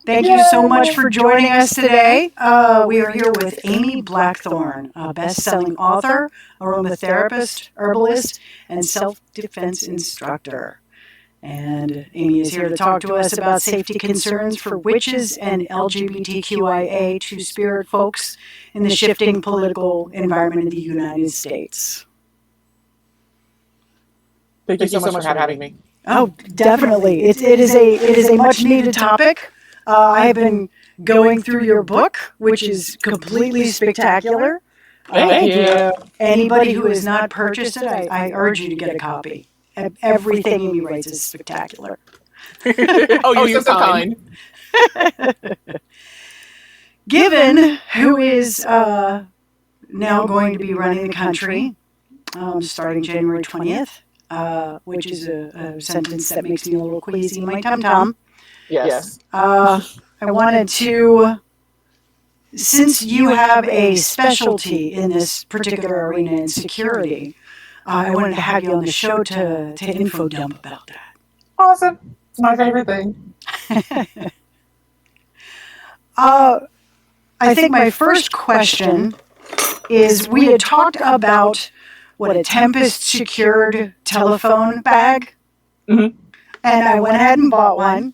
Thank you so much for joining us today. We are here with Amy Blackthorn, a best-selling author, aromatherapist, herbalist, and self-defense instructor. And Amy is here to talk to us about safety concerns for witches and LGBTQIA2S folks in the shifting political environment in the United States. Thank you so much for having me. Oh, definitely. It is a much needed topic. I've been going through your book, which is completely spectacular. Thank you. Anybody who has not purchased it, I urge you to get a copy. Everything Amy writes is spectacular. Oh, you're so kind. Given who is now going to be running the country starting January 20th, which is a sentence that makes me a little queasy in my tum-tum. Yes. I wanted to, since you have a specialty in this particular arena in security, I wanted to have you on the show to INFODUMP about that. Awesome. It's my favorite thing. I think my first question is, we had talked about a Tempest secured telephone bag. Mm-hmm. And I went ahead and bought one.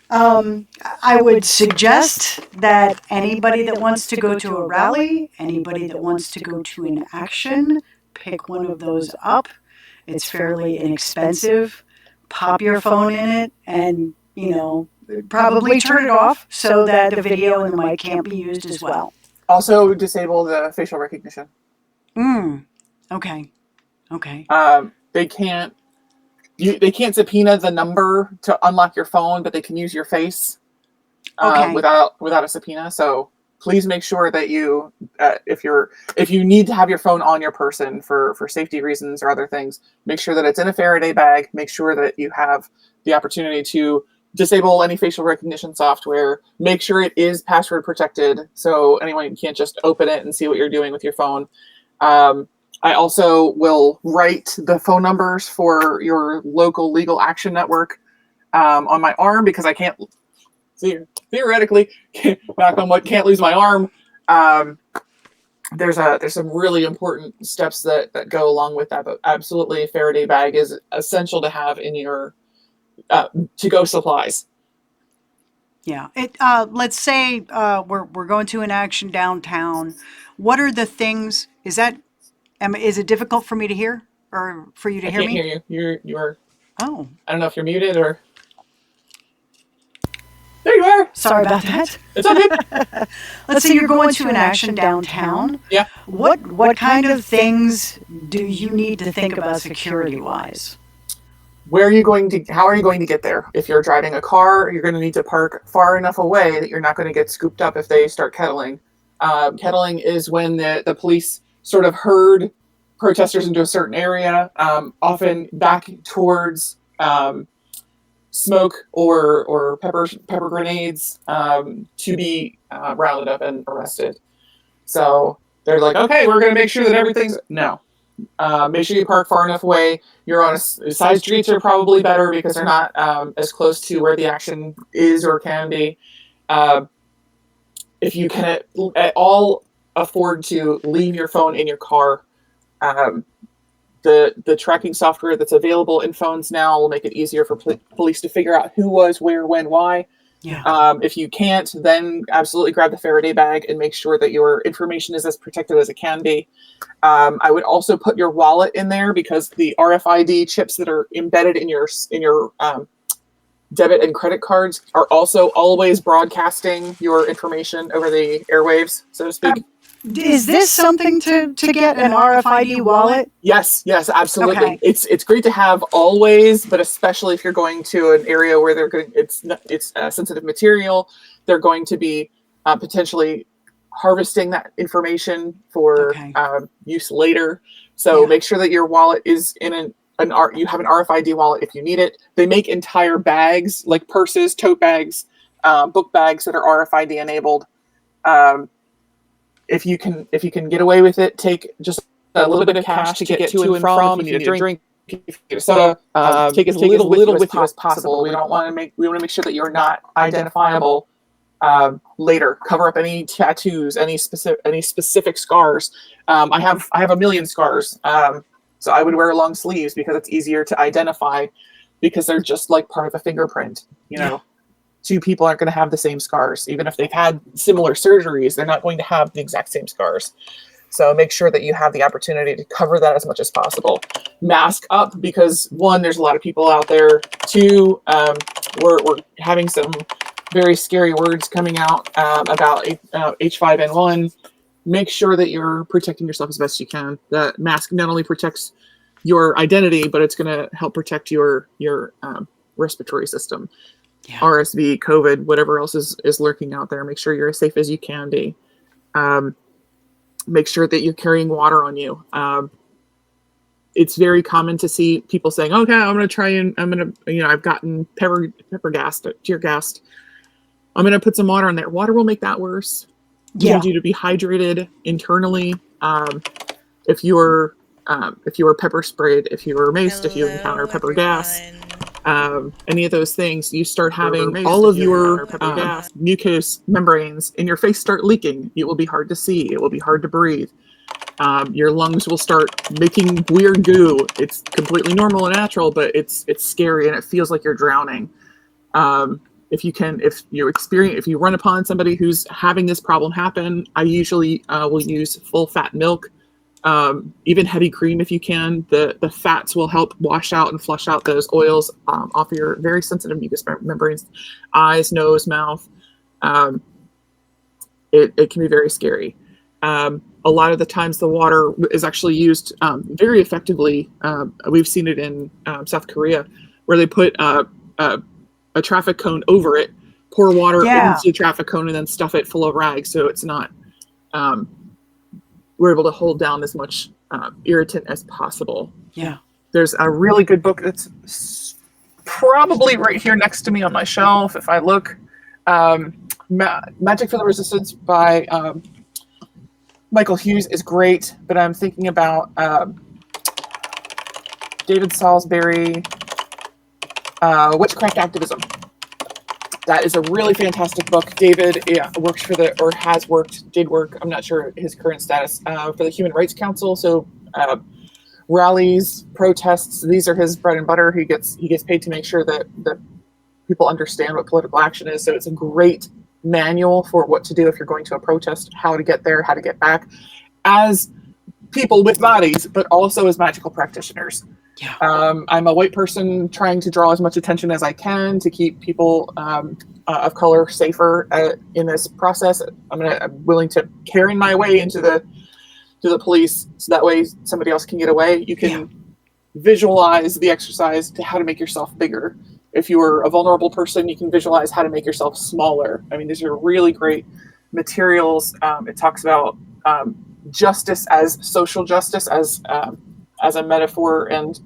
I would suggest that anybody that wants to go to a rally, anybody that wants to go to an action, pick one of those up. It's fairly inexpensive. Pop your phone in it and, probably turn it off so that the video and the mic can't be used as well. Also disable the facial recognition. Okay. They can't subpoena the number to unlock your phone, but they can use your face without a subpoena. So please make sure that you, if you need to have your phone on your person for safety reasons or other things, make sure that it's in a Faraday bag. Make sure that you have the opportunity to disable any facial recognition software. Make sure it is password protected, so anyone can't just open it and see what you're doing with your phone. I also will write the phone numbers for your local legal action network on my arm, because I can't, theoretically, knock on wood, can't lose my arm. There's some really important steps that go along with that, but absolutely a Faraday bag is essential to have in your to-go supplies. Yeah. Let's say we're going to an action downtown. What are the things? Is it difficult for me to hear, or for you to hear me? I can't hear you. You're. Oh. I don't know if you're muted or. There you are. Sorry about that. It's okay. Let's say you're going to an action downtown. Yeah. What kind of things do you need to think about security-wise? How are you going to get there? If you're driving a car, you're going to need to park far enough away that you're not going to get scooped up if they start kettling. Kettling is when the police sort of herd protesters into a certain area, often back towards smoke or pepper grenades, to be rounded up and arrested. So they're like, okay, we're going to make sure that everything's... No. Make sure you park far enough away. You're on side streets are probably better because they're not as close to where the action is or can be. If you can at all afford to leave your phone in your car, the tracking software that's available in phones now will make it easier for police to figure out who was, where, when, why. Yeah. If you can't, then absolutely grab the Faraday bag and make sure that your information is as protected as it can be. I would also put your wallet in there, because the RFID chips that are embedded in your debit and credit cards are also always broadcasting your information over the airwaves, so to speak. Is this something to get an RFID wallet? Yes, absolutely. Okay. It's great to have always, but especially if you're going to an area where it's sensitive material, they're going to be potentially harvesting that information for use later. So make sure that your wallet is in you have an RFID wallet if you need it. They make entire bags, like purses, tote bags, book bags that are RFID enabled. If you can get away with it, take just a little bit of cash to get to and from. If you need a drink, soda, take as little with you as possible. We want to make sure that you're not identifiable later. Cover up any tattoos, any specific scars. I have a million scars, so I would wear long sleeves because it's easier to identify, because they're just like part of a fingerprint. You know, two people aren't going to have the same scars, even if they've had similar surgeries. They're not going to have the exact same scars. So make sure that you have the opportunity to cover that as much as possible. Mask up, because one, there's a lot of people out there. Two, we're having some very scary words coming out about H5N1. Make sure that you're protecting yourself as best you can. The mask not only protects your identity, but it's going to help protect your respiratory system. Yeah. RSV, COVID, whatever else is lurking out there. Make sure you're as safe as you can be. Make sure that you're carrying water on you. It's very common to see people saying, okay, I've gotten tear gassed. I'm going to put some water on there. Water will make that worse. We need you to be hydrated internally. If you were pepper sprayed, if you were maced, if you encounter pepper gas, any of those things, you start having all of your mucous membranes in your face start leaking. It will be hard to see. It will be hard to breathe. Your lungs will start making weird goo. It's completely normal and natural, but it's scary and it feels like you're drowning. If you run upon somebody who's having this problem happen, I usually will use full fat milk. Even heavy cream if you can. The fats will help wash out and flush out those oils off of your very sensitive mucous membranes, eyes, nose, mouth. It can be very scary. A lot of the times the water is actually used very effectively. We've seen it in South Korea, where they put a traffic cone over it, pour water into the traffic cone, and then stuff it full of rags so it's not... we're able to hold down as much irritant as possible. Yeah. There's a really good book that's probably right here next to me on my shelf if I look. Magic for the Resistance by Michael Hughes is great, but I'm thinking about David Salisbury, Witchcraft Activism. That is a really fantastic book. David did work, I'm not sure his current status, for the Human Rights Council. So rallies, protests, these are his bread and butter. He gets paid to make sure that people understand what political action is. So it's a great manual for what to do if you're going to a protest, how to get there, how to get back, as people with bodies, but also as magical practitioners. Yeah. I'm a white person trying to draw as much attention as I can to keep people of color safer in this process. I'm willing to carry my way into the police, so that way somebody else can get away. You can visualize the exercise to how to make yourself bigger. If you are a vulnerable person, you can visualize how to make yourself smaller. I mean, these are really great materials. It talks about justice as social justice, as a metaphor and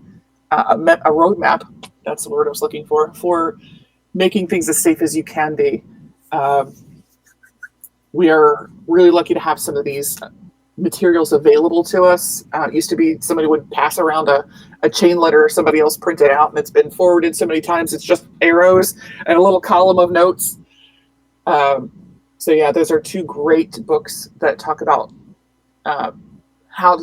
a roadmap. That's the word I was looking for making things as safe as you can be. We are really lucky to have some of these materials available to us. It used to be somebody would pass around a chain letter somebody else printed out, and it's been forwarded so many times it's just arrows and a little column of notes. So yeah, those are two great books that talk about how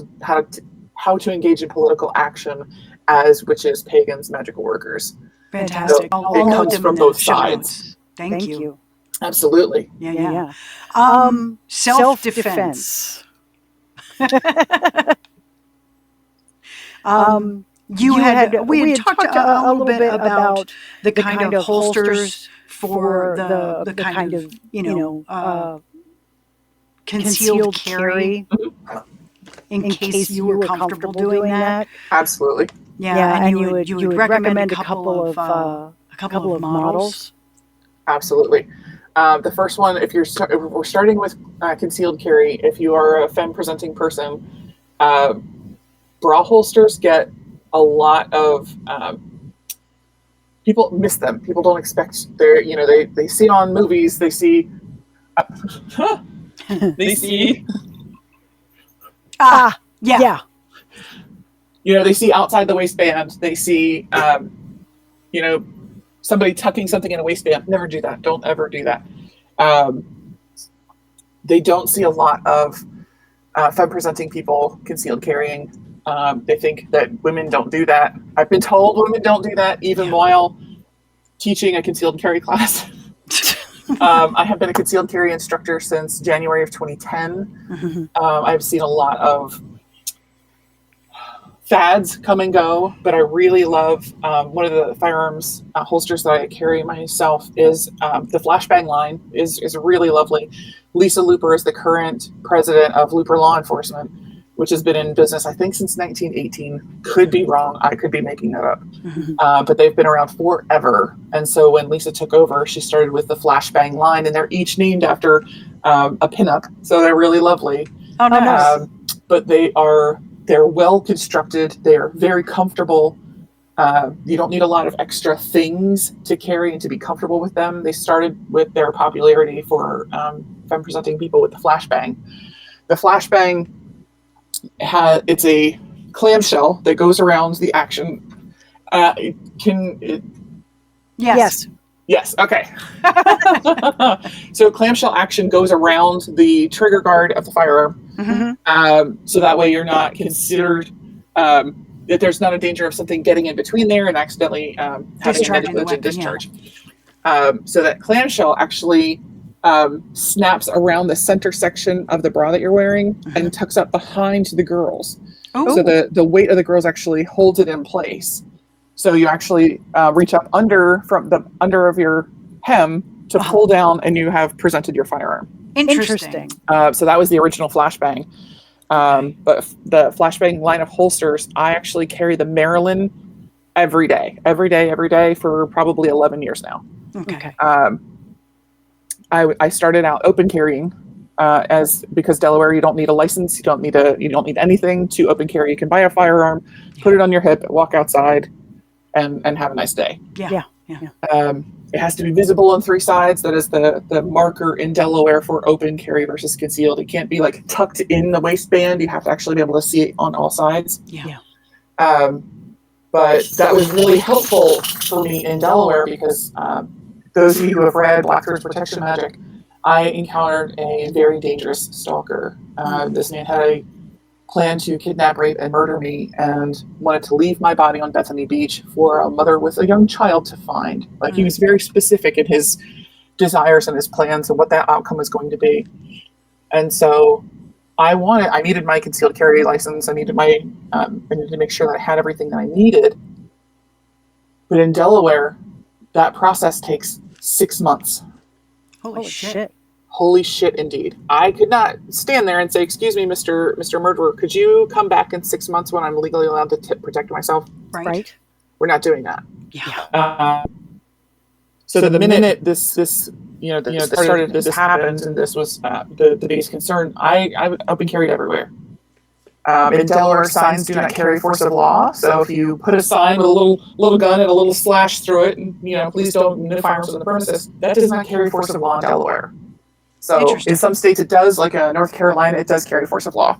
to engage in political action as witches, pagans, magical workers. Fantastic. So it comes from both sides. Thank you. Absolutely. Yeah. Self-defense. We had talked a little bit about the kind of holsters for the kind of concealed carry, in case you were comfortable doing that. Absolutely. Yeah, and you would recommend a couple of models. Absolutely. The first one, if we're starting with concealed carry, if you are a femme presenting person, bra holsters get a lot of people miss them. People don't expect they see on movies, they see they see outside the waistband. They see, somebody tucking something in a waistband. Never do that. Don't ever do that. They don't see a lot of femme-presenting people concealed carrying. They think that women don't do that. I've been told women don't do that, even while teaching a concealed carry class. I have been a concealed carry instructor since January of 2010. I've seen a lot of fads come and go, but I really love one of the firearms holsters that I carry myself is the flashbang line is really lovely. Lisa Looper is the current president of Looper Law Enforcement, which has been in business, I think, since 1918. Could be wrong. I could be making that up. But they've been around forever. And so when Lisa took over, she started with the flashbang line, and they're each named after a pinup. So they're really lovely. Oh, nice. But they're well constructed. They're very comfortable. You don't need a lot of extra things to carry and to be comfortable with them. They started with their popularity for femme-presenting people with the flashbang. The flashbang it's a clamshell that goes around the action. Yes. Yes. Okay. So clamshell action goes around the trigger guard of the firearm. So that way you're not considered that there's not a danger of something getting in between there and accidentally having a negligent discharge. So that clamshell actually snaps around the center section of the bra that you're wearing and tucks up behind the girls. So the weight of the girls actually holds it in place. So you actually reach up from the under of your hem to pull down, and you have presented your firearm. Interesting. So that was the original flashbang. But the flashbang line of holsters, I actually carry the Maryland every day for probably 11 years now. Okay. I started out open carrying because Delaware, you don't need a license, you don't need anything to open carry. You can buy a firearm, put it on your hip, walk outside, and have a nice day. Yeah. It has to be visible on three sides. That is the marker in Delaware for open carry versus concealed. It can't be like tucked in the waistband. You have to actually be able to see it on all sides. Yeah. But that was really helpful for me in Delaware because those of you who have read Blackthorn's Protection Magic, I encountered a very dangerous stalker. This man had a plan to kidnap, rape, and murder me, and wanted to leave my body on Bethany Beach for a mother with a young child to find. Like, he was very specific in his desires and his plans and what that outcome was going to be. And so I needed my concealed carry license. I needed to make sure that I had everything that I needed. But in Delaware, that process takes 6 months. Holy shit. Holy shit, indeed. I could not stand there and say, "Excuse me, Mr. Murderer, could you come back in 6 months when I'm legally allowed to protect myself?" Right. We're not doing that. Yeah. So the minute this happened, and this was the biggest concern, I open carried everywhere. In Delaware, signs do not carry force of law. So if you put a sign with a little gun and a little slash through it, and please don't, no firearms on the premises, that does not carry force of law in Delaware. So in some states it does, like North Carolina, it does carry force of law.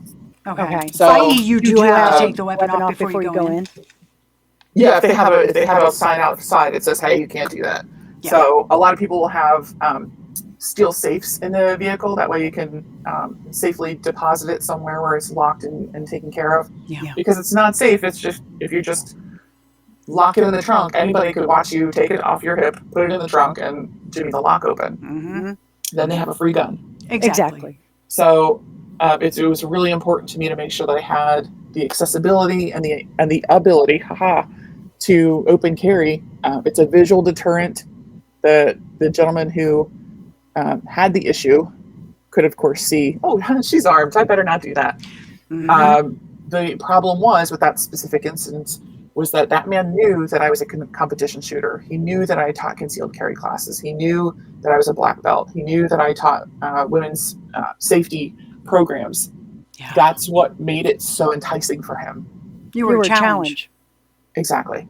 Okay. So i.e. you do have to take the weapon off before you go in. Yeah, if they have a sign outside, it says, "Hey, you can't do that." Yeah. So a lot of people will have steel safes in the vehicle. That way you can safely deposit it somewhere where it's locked and taken care of. Yeah. Because it's not safe. It's just, if you just lock it in the trunk, anybody could watch you take it off your hip, put it in the trunk, and jimmy the lock open. Then they have a free gun. Exactly. So it was really important to me to make sure that I had the accessibility and the ability, to open carry. It's a visual deterrent. The gentleman who had the issue could, of course, see, "Oh, she's armed, I better not do that." The problem was with that specific incident was that man knew that I was a competition shooter. He knew that I taught concealed carry classes. He knew that I was a black belt. He knew that I taught women's safety programs. Yeah. That's what made it so enticing for him. You were a challenge. Exactly.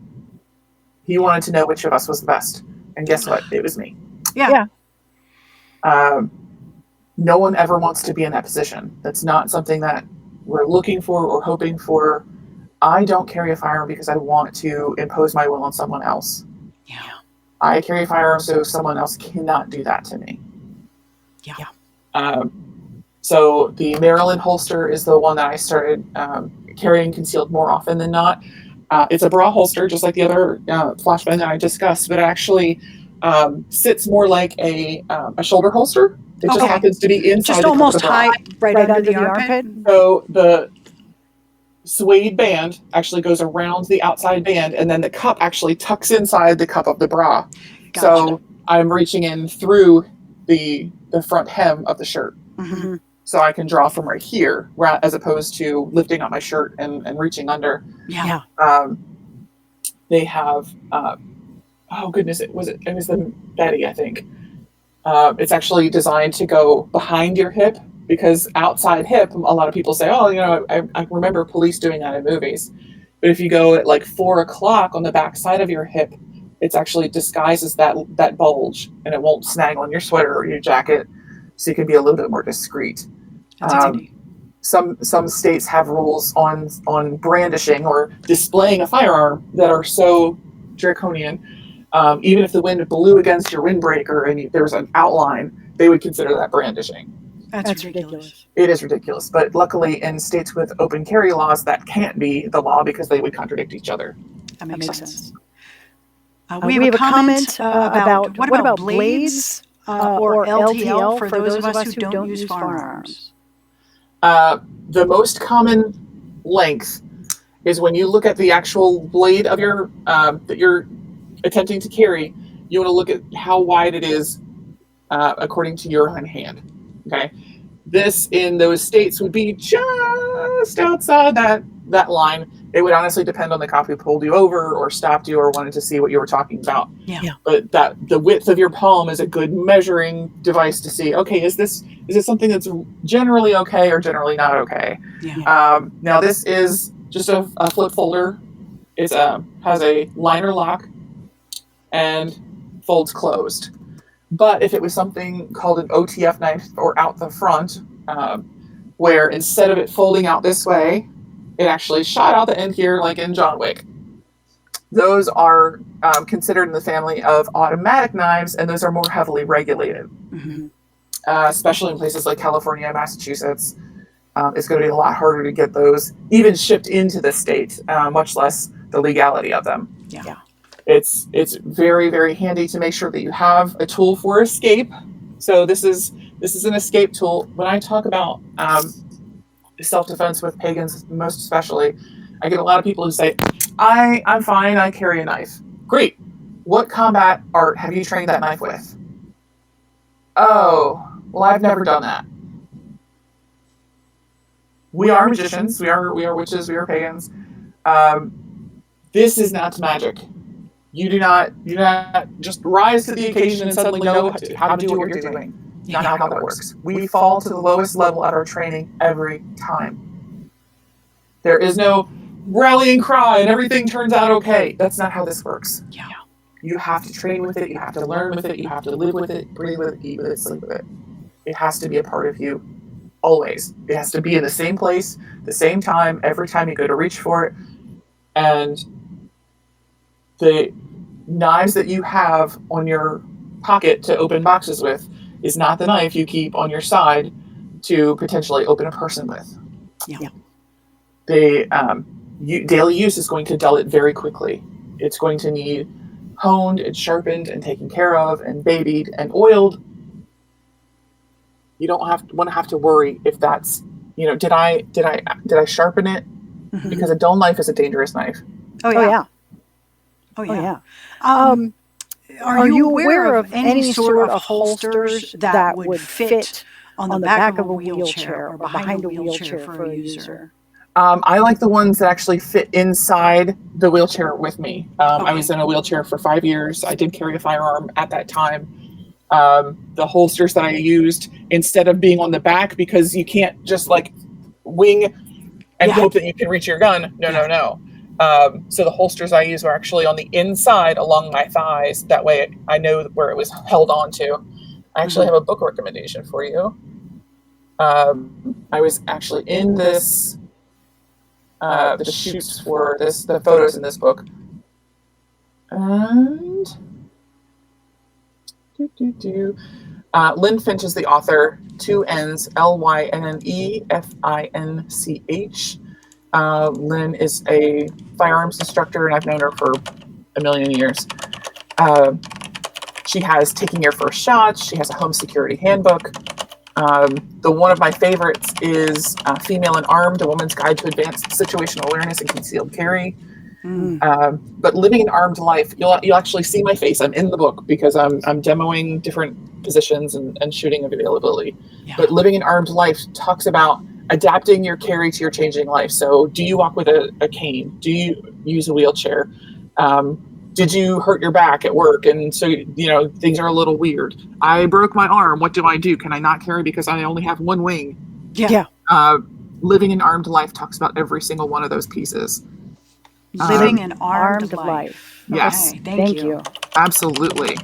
He wanted to know which of us was the best. And guess what? It was me. Yeah. No one ever wants to be in that position. That's not something that we're looking for or hoping for. I don't carry a firearm because I want to impose my will on someone else. Yeah. I carry a firearm so someone else cannot do that to me. Yeah. So the Maryland holster is the one that I started carrying concealed more often than not. It's a bra holster, just like the other flashbang that I discussed, but it actually sits more like a shoulder holster. It just happens to be inside just the almost cup of the bra. high right under the armpit. So the suede band actually goes around the outside band, and then the cup actually tucks inside the cup of the bra. Gotcha. So I'm reaching in through the front hem of the shirt. Mm-hmm. So I can draw from right here, as opposed to lifting up my shirt and reaching under. Yeah. They have, oh goodness, it was the Betty, I think. It's actually designed to go behind your hip, because outside hip, a lot of people say, oh, I remember police doing that in movies. But if you go at like 4 o'clock on the back side of your hip, it's actually disguises that bulge, and it won't snag on your sweater or your jacket, so you can be a little bit more discreet. Some states have rules on brandishing or displaying a firearm that are so draconian. Even if the wind blew against your windbreaker and there's an outline, they would consider that brandishing. That's ridiculous. It is ridiculous, but luckily in states with open carry laws, that can't be the law because they would contradict each other. That makes sense. We have a comment about what about blades or LTL for those of us who don't use firearms? The most common length is when you look at the actual blade of your that you're attempting to carry. You want to look at how wide it is according to your own hand. Okay, this in those states would be just outside that line. It would honestly depend on the cop who pulled you over or stopped you or wanted to see what you were talking about. Yeah. But the width of your palm is a good measuring device to see, okay, is this something that's generally okay or generally not okay? Yeah. Now this is just a flip folder. It has a liner lock and folds closed. But if it was something called an OTF knife or out the front, where instead of it folding out this way, it actually shot out the end here, like in John Wick. Those are considered in the family of automatic knives, and those are more heavily regulated, especially in places like California and Massachusetts. It's going to be a lot harder to get those even shipped into the state, much less the legality of them. Yeah. It's very, very handy to make sure that you have a tool for escape. So this is an escape tool. When I talk about self-defense with pagans, most especially, I get a lot of people who say, I'm fine, I carry a knife. Great. What combat art have you trained that knife with? Oh, well, I've never done that. We are magicians, we are witches, we are pagans. This is not magic. You do not just rise to the occasion and suddenly know how to do what you're doing. Not how that works. We fall to the lowest level of our training every time. There is no rallying cry and everything turns out okay. That's not how this works. Yeah. You have to train with it. You have to learn with it. You have to live with it, breathe with it, eat with it, sleep with it. It has to be a part of you always. It has to be in the same place, the same time, every time you go to reach for it. And the knives that you have on your pocket to open boxes with is not the knife you keep on your side to potentially open a person with. Yeah. The daily use is going to dull it very quickly. It's going to need honed and sharpened and taken care of and babied and oiled. You don't want to have to worry if that's, did I sharpen it? Mm-hmm. Because a dull knife is a dangerous knife. Oh yeah. Are you aware of any sort of holsters that would fit on the back of a wheelchair or behind a wheelchair for a user? I like the ones that actually fit inside the wheelchair with me. I was in a wheelchair for 5 years. I did carry a firearm at that time. The holsters that I used, instead of being on the back, because you can't just like wing and hope that you can reach your gun. No. So the holsters I use were actually on the inside along my thighs. That way I know where it was held onto. I actually have a book recommendation for you. I was actually in this the shoots for the photos in this book. And Lynne Finch is the author. 2 N's, LYNNE FINCH. Lynne is a firearms instructor, and I've known her for a million years. She has Taking Your First Shots. She has a home security handbook. One of my favorites is Female and Armed, A Woman's Guide to Advanced Situational Awareness and Concealed Carry. But Living an Armed Life, you'll actually see my face. I'm in the book because I'm demoing different positions and shooting availability. Yeah. But Living an Armed Life talks about adapting your carry to your changing life. So do you walk with a cane? Do you use a wheelchair? Did you hurt your back at work? And so, things are a little weird. I broke my arm. What do I do? Can I not carry because I only have one wing? Yeah. Living an Armed Life talks about every single one of those pieces. Living an armed life. Yes. Okay, thank you. Absolutely.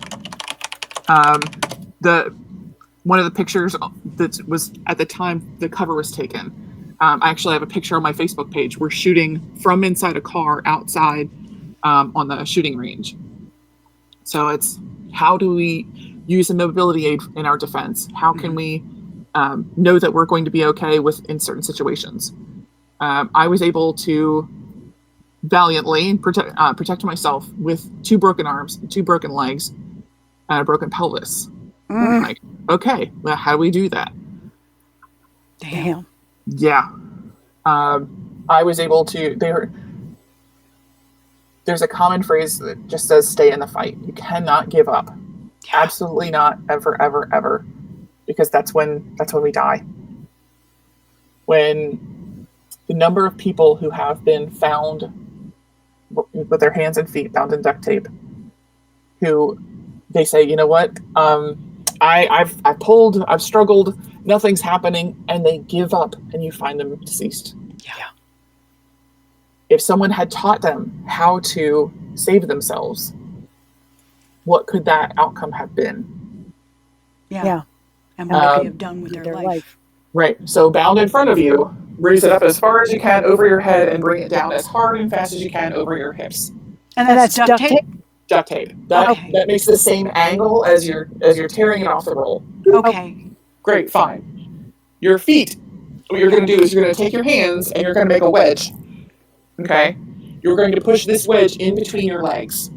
One of the pictures that was at the time the cover was taken. I actually have a picture on my Facebook page. We're shooting from inside a car outside on the shooting range. So it's, how do we use a mobility aid in our defense? How can we know that we're going to be okay in certain situations? I was able to valiantly protect myself with 2 broken arms, 2 broken legs, and a broken pelvis. Like, okay, well, how do we do that? Damn. Yeah. I was able to, there's a common phrase that just says, stay in the fight. You cannot give up. Yeah. Absolutely not, ever, ever, ever. Because that's when we die. When the number of people who have been found with their hands and feet bound in duct tape, who they say, you know what, I've pulled, I've struggled, nothing's happening, and they give up, and you find them deceased. Yeah. If someone had taught them how to save themselves, what could that outcome have been? Yeah. And what could they have done with their life? Right. So bound in front of you, raise it up as far as you can over your head and bring it down as hard and fast as you can over your hips. And that's duct tape? Duct tape. That makes the same angle as you're tearing it off the roll. Okay. Great, fine. Your feet, what you're going to do is you're going to take your hands and you're going to make a wedge. Okay? You're going to push this wedge in between your legs.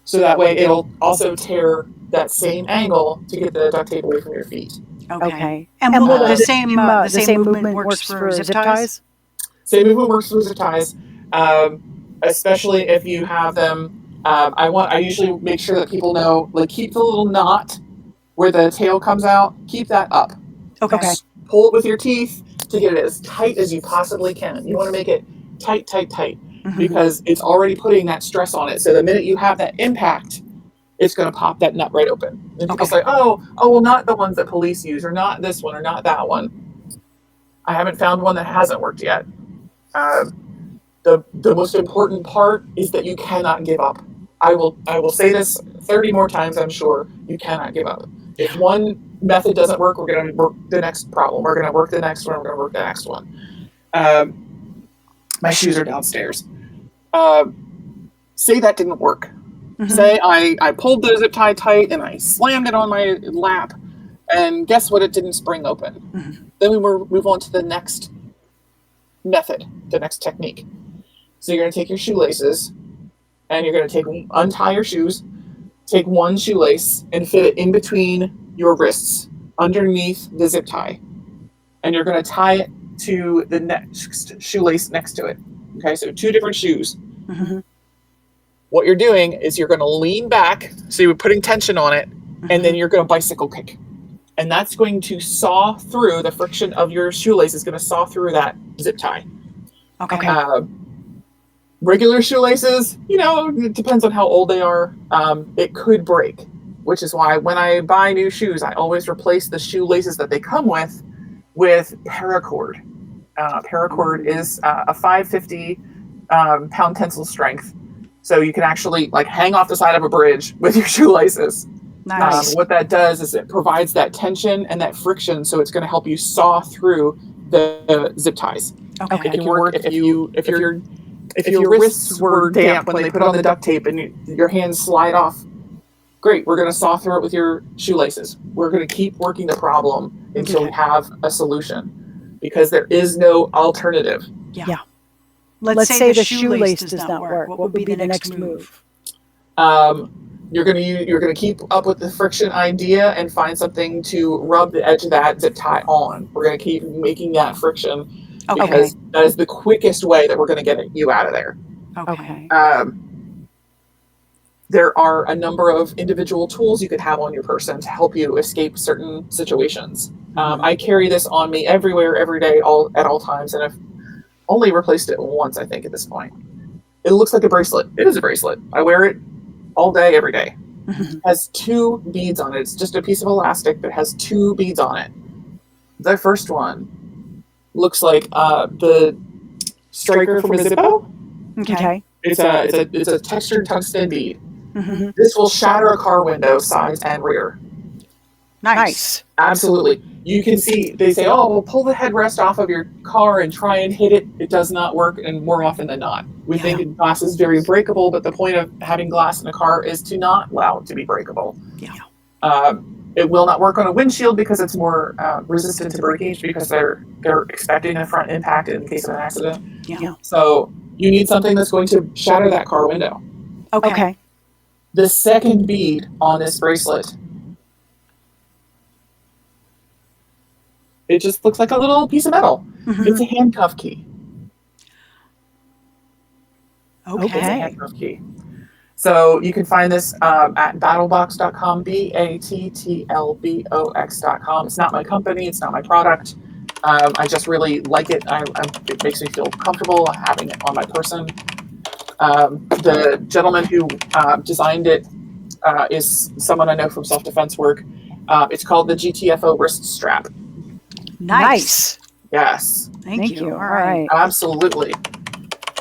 So that way it'll also tear that same angle to get the duct tape away from your feet. Okay. And the same movement works for zip ties? Same movement works for zip ties, especially if you have them. I usually make sure that people know, like, keep the little knot where the tail comes out. Keep that up. Okay. Pull it with your teeth to get it as tight as you possibly can. You want to make it tight, because it's already putting that stress on it. So the minute you have that impact, it's going to pop that nut right open. And people say, oh, well, not the ones that police use, or not this one, or not that one. I haven't found one that hasn't worked yet. The most important part is that you cannot give up. I will say this 30 more times, I'm sure. You cannot give up. If one method doesn't work, we're going to work the next problem. We're going to work the next one. We're going to work the next one. My shoes are downstairs. Say that didn't work. Say I pulled the zip tie tight and I slammed it on my lap, and guess what? It didn't spring open. Then we move on to the next method, the next technique. So you're going to take your shoelaces, and you're going to untie your shoes, take one shoelace and fit it in between your wrists, underneath the zip tie, and you're going to tie it to the next shoelace next to it. Okay, so 2 different shoes. What you're doing is you're going to lean back, so you're putting tension on it, and then you're going to bicycle kick. And that's going to saw through, the friction of your shoelace is going to saw through that zip tie. Okay. Regular shoelaces, it depends on how old they are. It could break, which is why when I buy new shoes, I always replace the shoelaces that they come with paracord. Paracord is a 550 pound tensile strength. So you can actually hang off the side of a bridge with your shoelaces. Nice. What that does is it provides that tension and that friction, so it's going to help you saw through the zip ties. Okay. It can work if your wrists were damp when they put on the duct tape and your hands slide off. Great, we're going to saw through it with your shoelaces. We're going to keep working the problem until we have a solution, because there is no alternative. Yeah. Let's say the shoelace does not work. What would be the next move? You're going to keep up with the friction idea and find something to rub the edge of that zip tie on. We're going to keep making that friction, because that is the quickest way that we're going to get you out of there. Okay. There are a number of individual tools you could have on your person to help you escape certain situations. I carry this on me everywhere, every day, at all times, and I've only replaced it once, I think, at this point. It looks like a bracelet. It is a bracelet. I wear it all day, every day. It has 2 beads on it. It's just a piece of elastic that has 2 beads on it. The first one looks like the striker from a Zippo. Okay. It's a textured tungsten bead. This will shatter a car window, sides and rear. Nice. Absolutely. You can see, they say, oh, well, pull the headrest off of your car and try and hit it. It does not work, and more often than not. We think glass is very breakable, but the point of having glass in a car is to not allow it to be breakable. Yeah. It will not work on a windshield because it's more resistant to breakage, because they're expecting a front impact in case of an accident. Yeah. So you need something that's going to shatter that car window. Okay. The second bead on this bracelet, it just looks like a little piece of metal. It's a handcuff key. Okay. It's a handcuff key. So you can find this at battlebox.com, BATTLBOX.com. It's not my company. It's not my product. I just really like it. It makes me feel comfortable having it on my person. The gentleman who designed it is someone I know from self-defense work. It's called the GTFO wrist strap. Nice. Yes. Thank you. All right. Absolutely.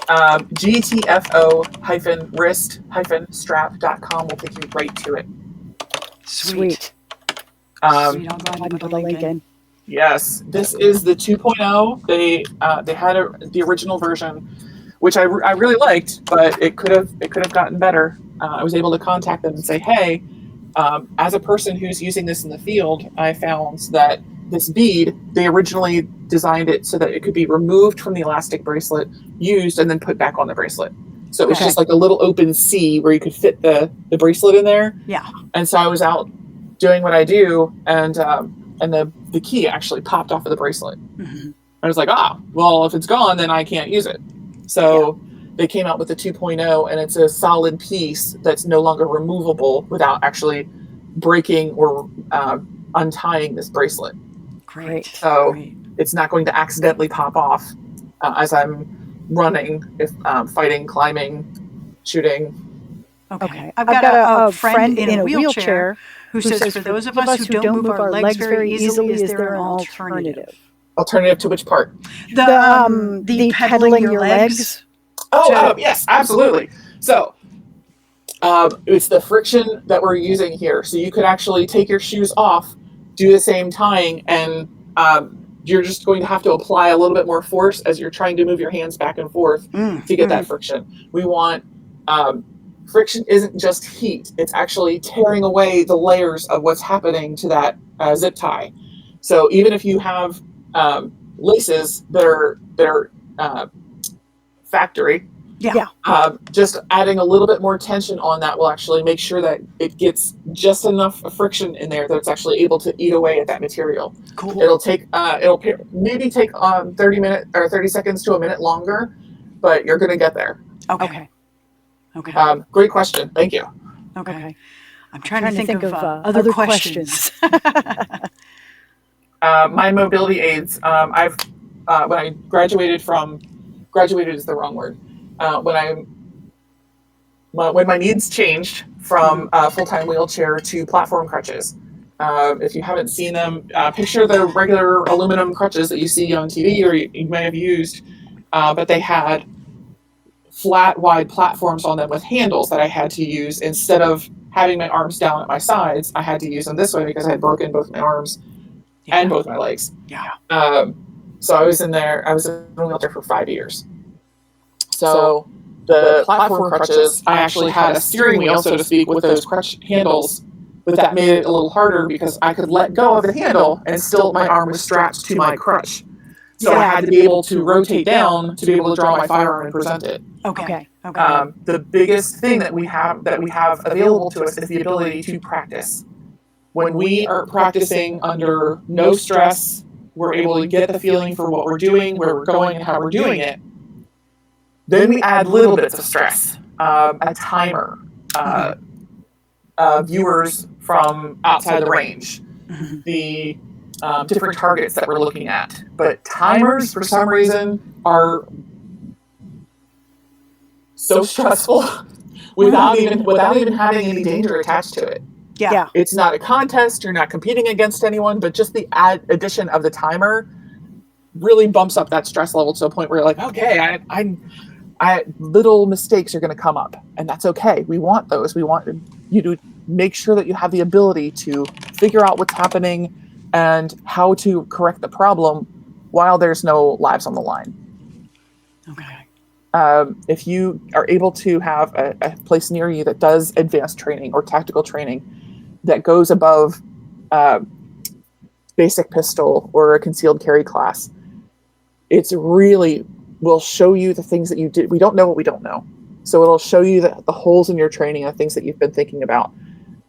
GTFO-wrist-strap.com will take you right to it. Sweet. I'll go ahead and put the link in. Yes, this is the 2.0. They had the original version, which I really liked, but it could have gotten better. I was able to contact them and say, hey, as a person who's using this in the field, I found that this bead, they originally designed it so that it could be removed from the elastic bracelet, used, and then put back on the bracelet. So it was just like a little open C where you could fit the bracelet in there. Yeah. And so I was out doing what I do, and the key actually popped off of the bracelet. I was like, well, if it's gone, then I can't use it. So they came out with the 2.0, and it's a solid piece that's no longer removable without actually breaking or untying this bracelet. Great. So it's not going to accidentally pop off as I'm running, if fighting, climbing, shooting. Okay. I've got a friend in a wheelchair who says, for those of us who don't move our legs very easily, is there an alternative? Alternative to which part? The pedaling your legs. Yes, absolutely. So it's the friction that we're using here. So you could actually take your shoes off, do the same tying, and you're just going to have to apply a little bit more force as you're trying to move your hands back and forth to get that friction. We want friction isn't just heat. It's actually tearing away the layers of what's happening to that zip tie. So even if you have laces that are factory, just adding a little bit more tension on that will actually make sure that it gets just enough friction in there that it's actually able to eat away at that material. Cool. It'll maybe take 30 seconds to a minute longer, but you're going to get there. Okay. Great question. Thank you. Okay. I'm trying to think of other questions. My mobility aids. When I graduated is the wrong word. When my needs changed from full-time wheelchair to platform crutches. If you haven't seen them, picture the regular aluminum crutches that you see on TV or you may have used, but they had flat, wide platforms on them with handles that I had to use. Instead of having my arms down at my sides, I had to use them this way because I had broken both my arms and both my legs. So I was in a wheelchair for 5 years. So the platform crutches, I actually had a steering wheel, so to speak, with those crutch handles, but that made it a little harder because I could let go of the handle and still my arm was strapped to my crutch. So I had to be able to rotate down to be able to draw my firearm and present it. Okay. The biggest thing that we have available to us is the ability to practice. When we are practicing under no stress, we're able to get the feeling for what we're doing, where we're going, and how we're doing it. Then we add little bits of stress, a timer, viewers from outside the range, the different targets that we're looking at. But timers, for some reason, are so stressful without even having any danger attached to it. Yeah. It's not a contest. You're not competing against anyone, but just the addition of the timer really bumps up that stress level to a point where you're like, okay, I little mistakes are going to come up, and that's okay. We want those. We want you to make sure that you have the ability to figure out what's happening and how to correct the problem while there's no lives on the line. Okay. If you are able to have a place near you that does advanced training or tactical training that goes above basic pistol or a concealed carry class, it's really will show you the things that you did. We don't know what we don't know. So it'll show you the holes in your training and things that you've been thinking about.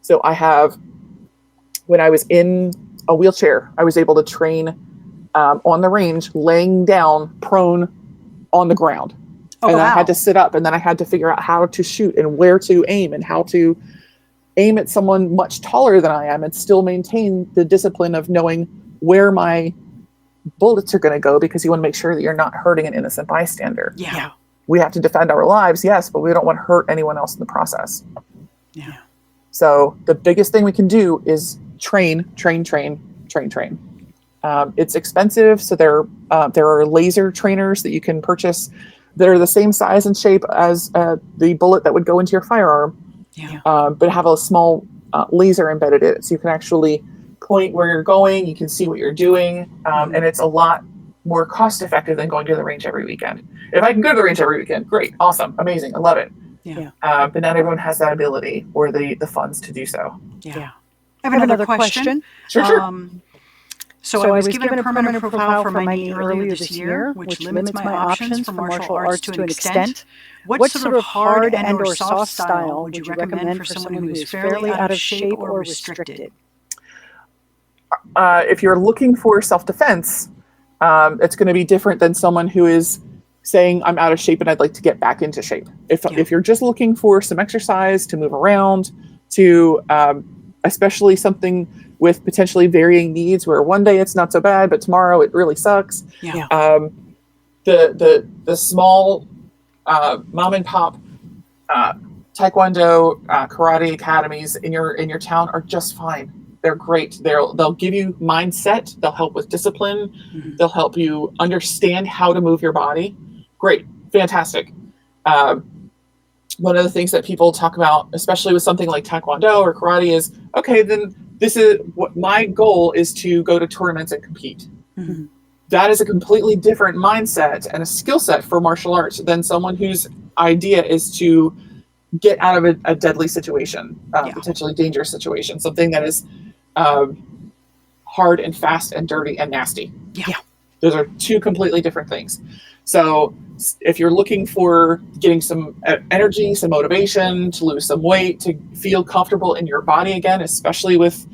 So when I was in a wheelchair, I was able to train on the range, laying down prone on the ground. And I had to sit up, and then I had to figure out how to shoot and where to aim and how to aim at someone much taller than I am and still maintain the discipline of knowing where my bullets are going to go, because you want to make sure that you're not hurting an innocent bystander. Yeah. We have to defend our lives, yes, but we don't want to hurt anyone else in the process. Yeah. So the biggest thing we can do is train. It's expensive, so there are laser trainers that you can purchase that are the same size and shape as the bullet that would go into your firearm, but have a small laser embedded in it, so you can actually point where you're going, you can see what you're doing, and it's a lot more cost effective than going to the range every weekend. If I can go to the range every weekend, great, awesome, amazing, I love it. Yeah. But not everyone has that ability or the funds to do so. Yeah. I have another question. Sure. So I was given a permanent profile for my knee earlier this year, which limits my options for martial arts to an extent. What sort of hard and or soft style would you recommend for someone who is fairly out of shape or restricted? If you're looking for self-defense, it's going to be different than someone who is saying, I'm out of shape and I'd like to get back into shape. If you're just looking for some exercise to move around, to especially something with potentially varying needs where one day it's not so bad, but tomorrow it really sucks. The small mom and pop taekwondo, karate academies in your town are just fine. They're great. They'll give you mindset. They'll help with discipline. Mm-hmm. They'll help you understand how to move your body. Great. Fantastic. One of the things that people talk about, especially with something like taekwondo or karate, is, okay, then this is what my goal is, to go to tournaments and compete. Mm-hmm. That is a completely different mindset and a skill set for martial arts than someone whose idea is to get out of a deadly situation, potentially dangerous situation, something that is hard and fast and dirty and nasty. Yeah. Those are two completely different things. So if you're looking for getting some energy, some motivation, to lose some weight, to feel comfortable in your body again, especially with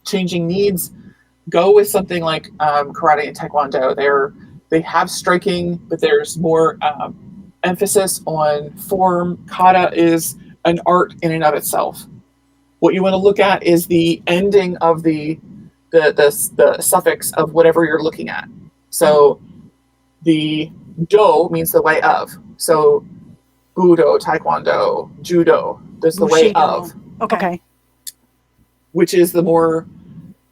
changing needs, go with something like karate and taekwondo. They have striking, but there's more emphasis on form. Kata is an art in and of itself. What you want to look at is the ending of the suffix of whatever you're looking at. So the do means the way of. So Budo, Taekwondo, Judo, there's the way of. Okay. Which is the more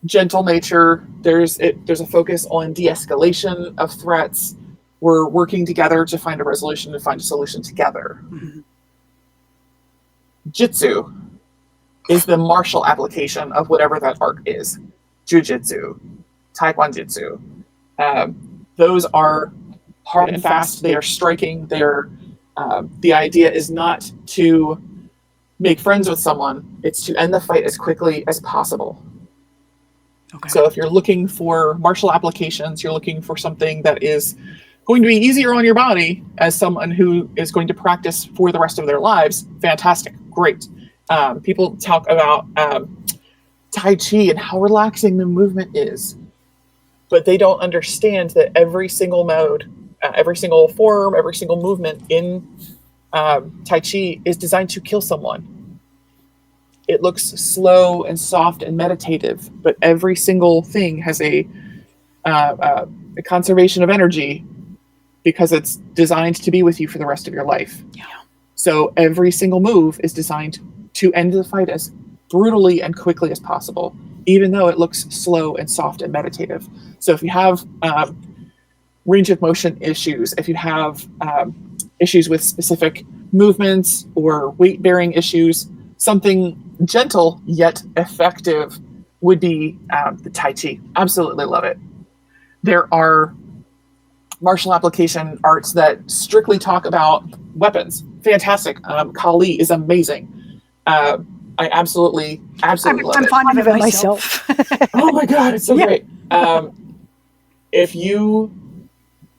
gentle nature. There's a focus on de-escalation of threats. We're working together to find a resolution, to find a solution together. Mm-hmm. Jitsu is the martial application of whatever that art is. Jiu-jitsu, Taekwondo-jitsu. Those are hard and fast. They are striking. They're the idea is not to make friends with someone. It's to end the fight as quickly as possible. Okay. So if you're looking for martial applications, you're looking for something that is going to be easier on your body as someone who is going to practice for the rest of their lives, fantastic, great. People talk about Tai Chi and how relaxing the movement is, but they don't understand that every single mode, every single form, every single movement in Tai Chi is designed to kill someone. It looks slow and soft and meditative, but every single thing has a conservation of energy because it's designed to be with you for the rest of your life. Yeah. So every single move is designed to end the fight as brutally and quickly as possible, even though it looks slow and soft and meditative. So if you have range of motion issues, if you have issues with specific movements or weight-bearing issues, something gentle yet effective would be the Tai Chi. Absolutely love it. There are martial application arts that strictly talk about weapons. Fantastic. Kali is amazing. I absolutely love it. I'm fond of it myself. Oh my God, it's so great. If you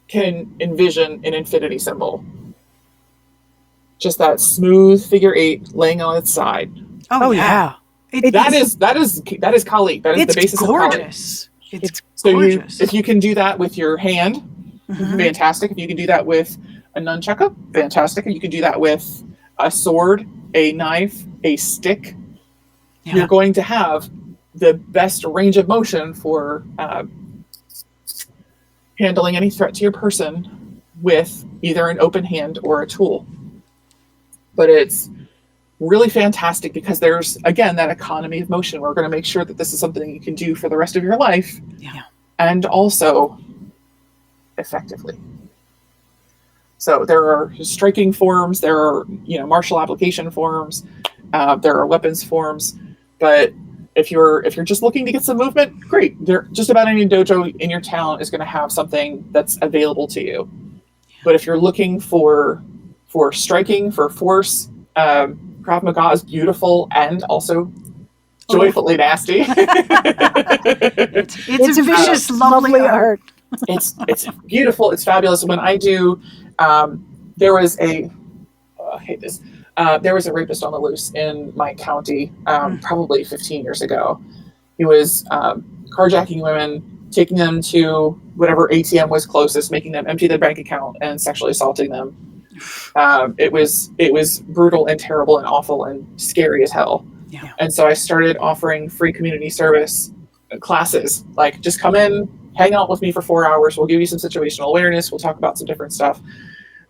can envision an infinity symbol, just that smooth figure 8 laying on its side. Oh yeah. That is Kali. That is the basis gorgeous. of Kali. It's gorgeous. If you can do that with your hand, fantastic. If you can do that with a nunchaka, fantastic. If you can do that with a sword, a knife, a stick, you're going to have the best range of motion for handling any threat to your person with either an open hand or a tool. But it's really fantastic because there's, again, that economy of motion. We're going to make sure that this is something you can do for the rest of your life. Yeah. And also effectively. So there are striking forms, there are martial application forms, there are weapons forms, but if you're just looking to get some movement, great. Just about any dojo in your town is going to have something that's available to you. But if you're looking for striking, for force, Krav Maga is beautiful and also joyfully nasty. It's a vicious, lovely art. It's beautiful. It's fabulous. When I do, there was I hate this. There was a rapist on the loose in my county, probably 15 years ago. He was carjacking women, taking them to whatever ATM was closest, making them empty their bank account, and sexually assaulting them. It was brutal and terrible and awful and scary as hell. Yeah. And so I started offering free community service classes. Like, just come in, hang out with me for 4 hours. We'll give you some situational awareness. We'll talk about some different stuff.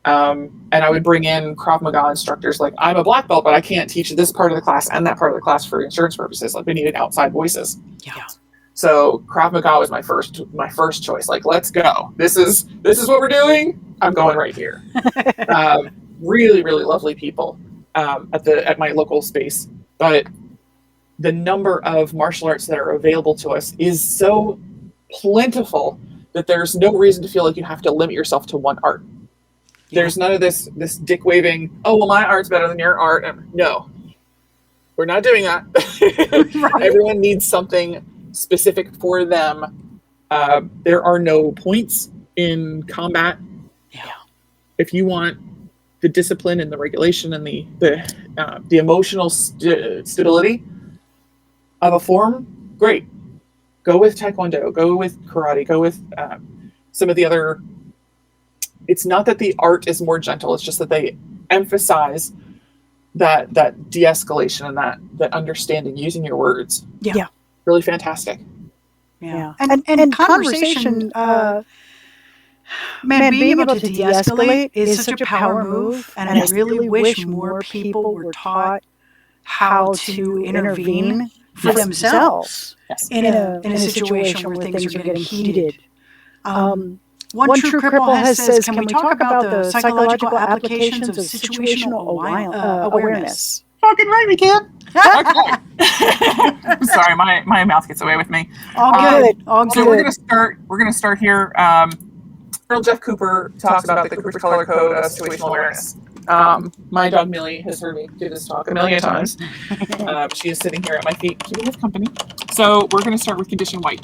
And I would bring in Krav Maga instructors. Like, I'm a black belt, but I can't teach this part of the class and that part of the class for insurance purposes. Like, we needed outside voices. Yeah. So Krav Maga was my first choice. Like, let's go. This is what we're doing. I'm going right here. Really, really lovely people at my local space. But the number of martial arts that are available to us is so plentiful that there's no reason to feel like you have to limit yourself to one art. Yeah. There's none of this dick waving, oh, well, my art's better than your art. No, we're not doing that. Right. Everyone needs something specific for them. There are no points in combat. Yeah. If you want the discipline and the regulation and the emotional stability of a form, great. Go with Taekwondo, go with karate, go with some of the other. It's not that the art is more gentle, it's just that they emphasize that de-escalation and that understanding, using your words. Yeah. Really fantastic. Yeah. And conversation, man, being able to de-escalate is such a power move, and I really wish more people were taught how to intervene for themselves in a situation where things are getting heated. One true cripple says, can we talk about the psychological applications of situational awareness? Fucking right, we can. Okay. Sorry, my mouth gets away with me. All good. All good. So we're gonna start here. Colonel Jeff Cooper talks about the Cooper's Color Code of situational awareness. My dog Millie has heard me do this talk a million times. She is sitting here at my feet keeping us company. So we're going to start with condition white.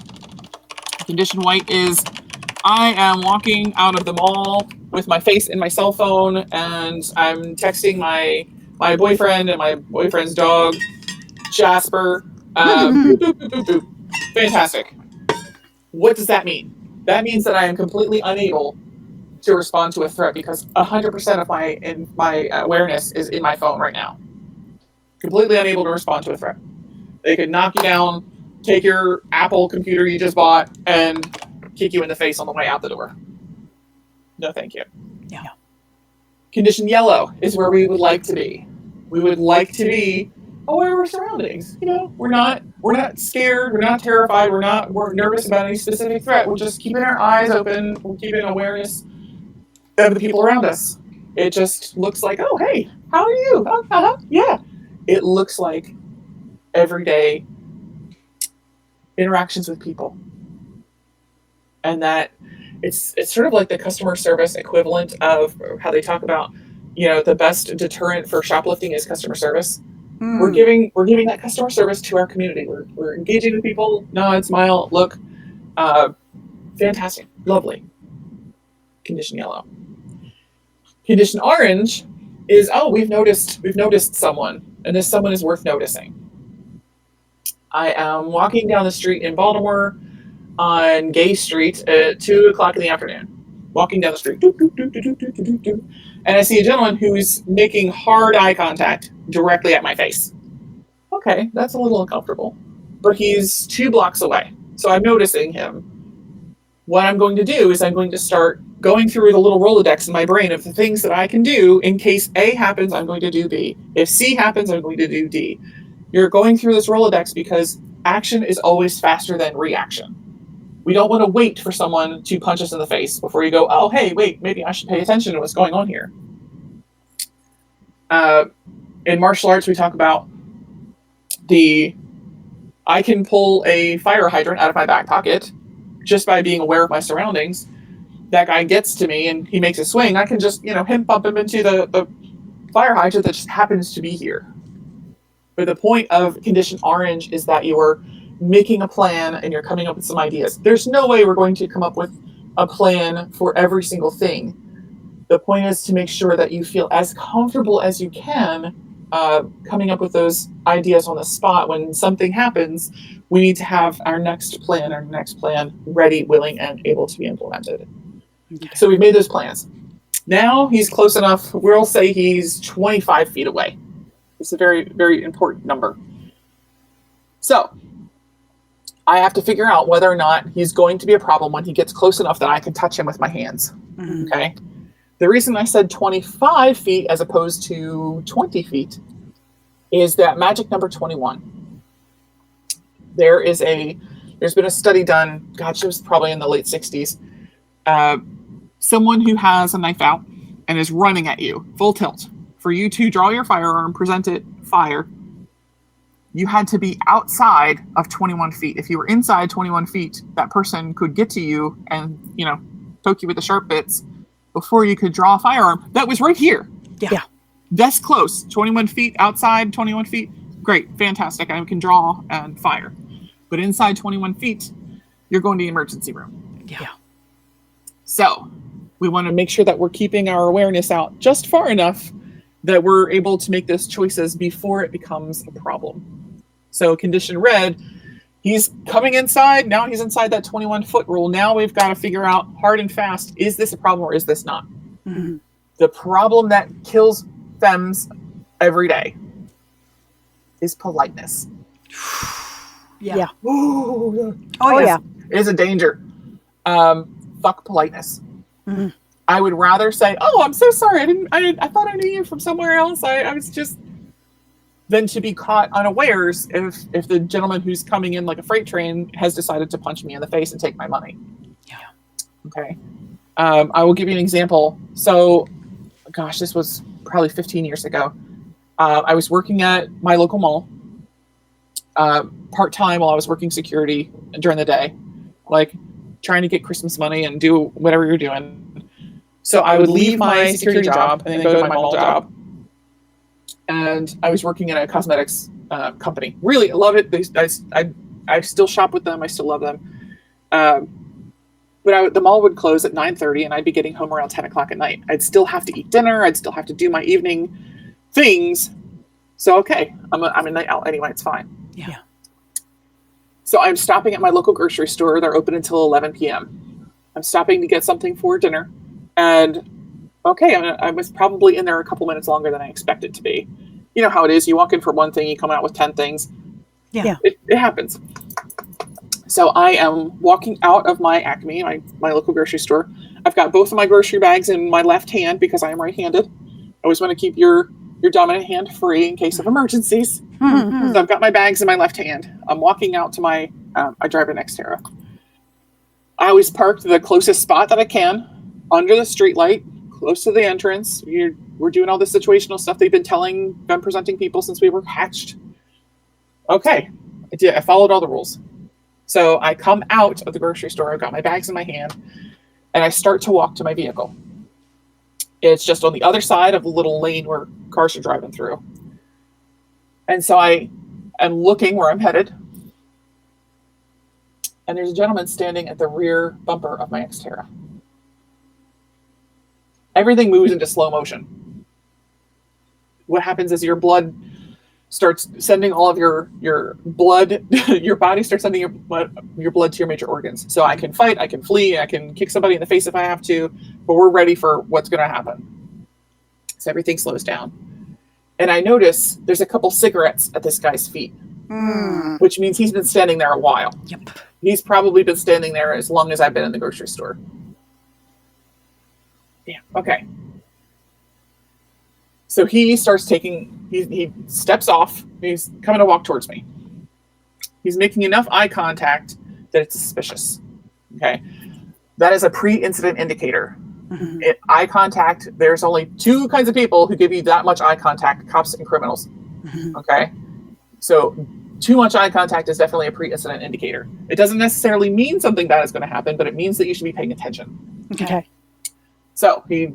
Condition white is I am walking out of the mall with my face in my cell phone, and I'm texting my boyfriend and my boyfriend's dog, Jasper. Boop, boop, boop, boop, boop. Fantastic. What does that mean? That means that I am completely unable to respond to a threat because 100% of my awareness is in my phone right now. Completely unable to respond to a threat. They could knock you down, take your Apple computer you just bought, and kick you in the face on the way out the door. No, thank you. Yeah. Condition yellow is where we would like to be. We would like to be aware of our surroundings. You know, we're not scared, we're not terrified, we're nervous about any specific threat. We're just keeping our eyes open, we're keeping awareness of the people around us. It just looks like, oh, hey, how are you? Yeah. It looks like everyday interactions with people. And that it's sort of like the customer service equivalent of how they talk about, you know, the best deterrent for shoplifting is customer service. We're giving that customer service to our community. We're engaging with people, nod, smile, look. Fantastic. Lovely. Condition yellow. Condition orange is, oh, we've noticed someone, and this someone is worth noticing. I am walking down the street in Baltimore on Gay Street at 2 o'clock in the afternoon. Walking down the street, and I see a gentleman who is making hard eye contact directly at my face. Okay, that's a little uncomfortable, but he's 2 blocks away, so I'm noticing him. What I'm going to do is I'm going to start going through the little Rolodex in my brain of the things that I can do in case A happens, I'm going to do B. If C happens, I'm going to do D. You're going through this Rolodex because action is always faster than reaction. We don't want to wait for someone to punch us in the face before you go, oh, hey, wait, maybe I should pay attention to what's going on here. In martial arts, we talk about I can pull a fire hydrant out of my back pocket just by being aware of my surroundings. That guy gets to me and he makes a swing. I can just, bump him into the fire hydrant that just happens to be here. But the point of condition orange is that you're making a plan and you're coming up with some ideas. There's no way we're going to come up with a plan for every single thing. The point is to make sure that you feel as comfortable as you can coming up with those ideas on the spot. When something happens, we need to have our next plan ready, willing, and able to be implemented. Okay. So we've made those plans. Now he's close enough. We'll say he's 25 feet away. It's a very, very important number. So I have to figure out whether or not he's going to be a problem when he gets close enough that I can touch him with my hands. Mm-hmm. Okay. The reason I said 25 feet as opposed to 20 feet is that magic number 21. There's been a study done, gosh, it was probably in the late 60s. Someone who has a knife out and is running at you, full tilt. For you to draw your firearm, present it, fire, you had to be outside of 21 feet. If you were inside 21 feet, that person could get to you and, poke you with the sharp bits before you could draw a firearm. That was right here. Yeah. That's close. 21 feet outside, 21 feet. Great. Fantastic. I can draw and fire. But inside 21 feet, you're going to the emergency room. Yeah. So we want to make sure that we're keeping our awareness out just far enough that we're able to make those choices before it becomes a problem. So condition red, he's coming inside. Now he's inside that 21-foot rule. Now we've got to figure out hard and fast, is this a problem or is this not? Mm-hmm. The problem that kills femmes every day is politeness. Yeah. Oh yeah. It is a danger. Fuck politeness. Mm-hmm. I would rather say, "Oh, I'm so sorry. I thought I knew you from somewhere else. I was just," than to be caught unawares if the gentleman who's coming in like a freight train has decided to punch me in the face and take my money. Yeah. Okay. I will give you an example. So, gosh, this was probably 15 years ago. I was working at my local mall part-time while I was working security during the day, like trying to get Christmas money and do whatever you're doing. So I would leave my security job and then go to my mall job. And I was working in a cosmetics company. Really love it. I still shop with them. I still love them. But the mall would close at 9:30 and I'd be getting home around 10 o'clock at night. I'd still have to eat dinner. I'd still have to do my evening things. So, okay, I'm a night owl anyway. It's fine. Yeah. So I'm stopping at my local grocery store. They're open until 11 p.m. I'm stopping to get something for dinner. And, okay, I was probably in there a couple minutes longer than I expected to be. You know how it is. You walk in for one thing, you come out with 10 things. Yeah. It happens. So I am walking out of my Acme, my local grocery store. I've got both of my grocery bags in my left hand because I am right-handed. I always want to keep your dominant hand free in case of emergencies. Mm-hmm. So I've got my bags in my left hand. I'm walking out to my, I drive an Xterra. I always park to the closest spot that I can, under the street light, close to the entrance. We're doing all this situational stuff they've been presenting people since we were hatched. Okay, I followed all the rules. So I come out of the grocery store, I've got my bags in my hand, and I start to walk to my vehicle. It's just on the other side of the little lane where cars are driving through. And so I am looking where I'm headed. And there's a gentleman standing at the rear bumper of my Xterra. Everything moves into slow motion. What happens is your blood starts sending all of your blood, your body starts sending your blood to your major organs. So I can fight, I can flee, I can kick somebody in the face if I have to, but we're ready for what's going to happen. So everything slows down. And I notice there's a couple cigarettes at this guy's feet, which means he's been standing there a while. Yep. He's probably been standing there as long as I've been in the grocery store. Yeah, okay. So he starts he steps off. He's coming to walk towards me. He's making enough eye contact that it's suspicious. Okay. That is a pre-incident indicator. Mm-hmm. Eye contact, there's only two kinds of people who give you that much eye contact, cops and criminals. Mm-hmm. Okay. So too much eye contact is definitely a pre-incident indicator. It doesn't necessarily mean something bad is going to happen, but it means that you should be paying attention. Okay. So he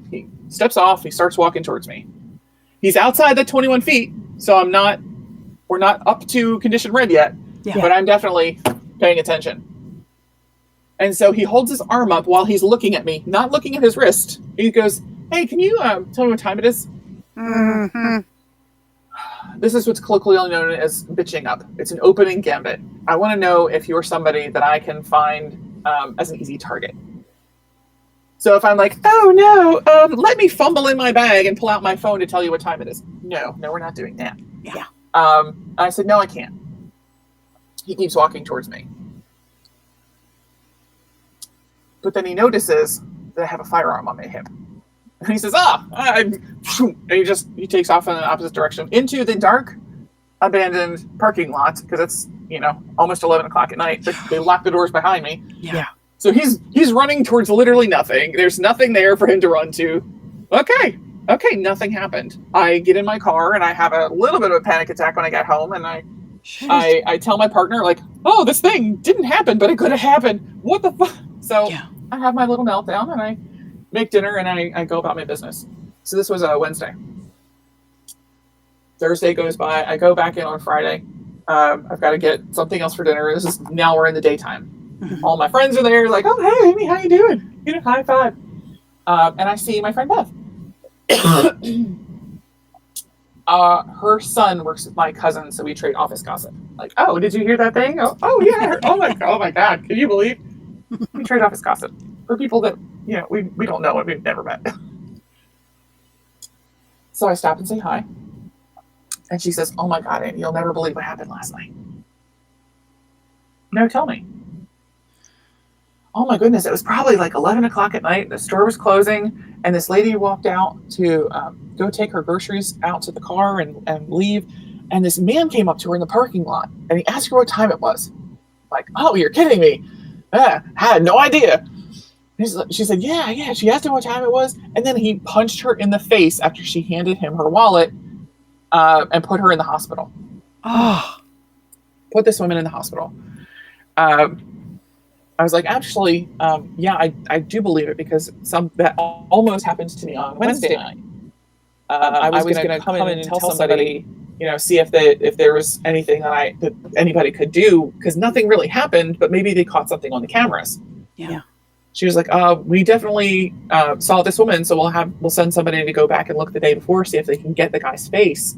steps off. He starts walking towards me. He's outside the 21 feet, so we're not up to condition red yet, but I'm definitely paying attention. And so he holds his arm up while he's looking at me, not looking at his wrist. He goes, "Hey, can you tell me what time it is?" Mm-hmm. This is what's colloquially known as bitching up. It's an opening gambit. I want to know if you're somebody that I can find as an easy target. So if I'm like, "Oh no, let me fumble in my bag and pull out my phone to tell you what time it is." No, we're not doing that. Yeah. I said, "No, I can't." He keeps walking towards me. But then he notices that I have a firearm on my hip. And he says, and he takes off in the opposite direction into the dark, abandoned parking lot, because it's, almost 11 o'clock at night. They lock the doors behind me. Yeah. So he's running towards literally nothing. There's nothing there for him to run to. Okay, nothing happened. I get in my car and I have a little bit of a panic attack when I get home, and I tell my partner, like, "Oh, this thing didn't happen, but it could have happened. What the fuck?" So I have my little meltdown and I make dinner and I go about my business. So this was a Wednesday. Thursday goes by. I go back in on Friday. I've got to get something else for dinner. Now we're in the daytime. Mm-hmm. All my friends are there, like, "Oh, hey, Amy, how you doing?" High five. And I see my friend Beth. Her son works with my cousin, so we trade office gossip. Like, "Oh, did you hear that thing? Oh yeah. Oh my God. Can you believe?" We trade office gossip for people that, we don't know and we've never met. So I stop and say hi. And she says, "Oh my God, Amy, you'll never believe what happened last night." "No, tell me." "Oh my goodness, it was probably like 11 o'clock at night. The store was closing, and this lady walked out to go take her groceries out to the car and leave. And this man came up to her in the parking lot, and he asked her what time it was." Like, "Oh, you're kidding me. I had no idea." She said, yeah. She asked him what time it was, and then he punched her in the face after she handed him her wallet and put her in the hospital. Put this woman in the hospital. I was like, actually, yeah, I do believe it, because that almost happened to me on Wednesday night. I was going to come in and tell somebody, see if there was anything that anybody could do, because nothing really happened, but maybe they caught something on the cameras. Yeah. She was like, we definitely saw this woman, so we'll send somebody to go back and look the day before, see if they can get the guy's face.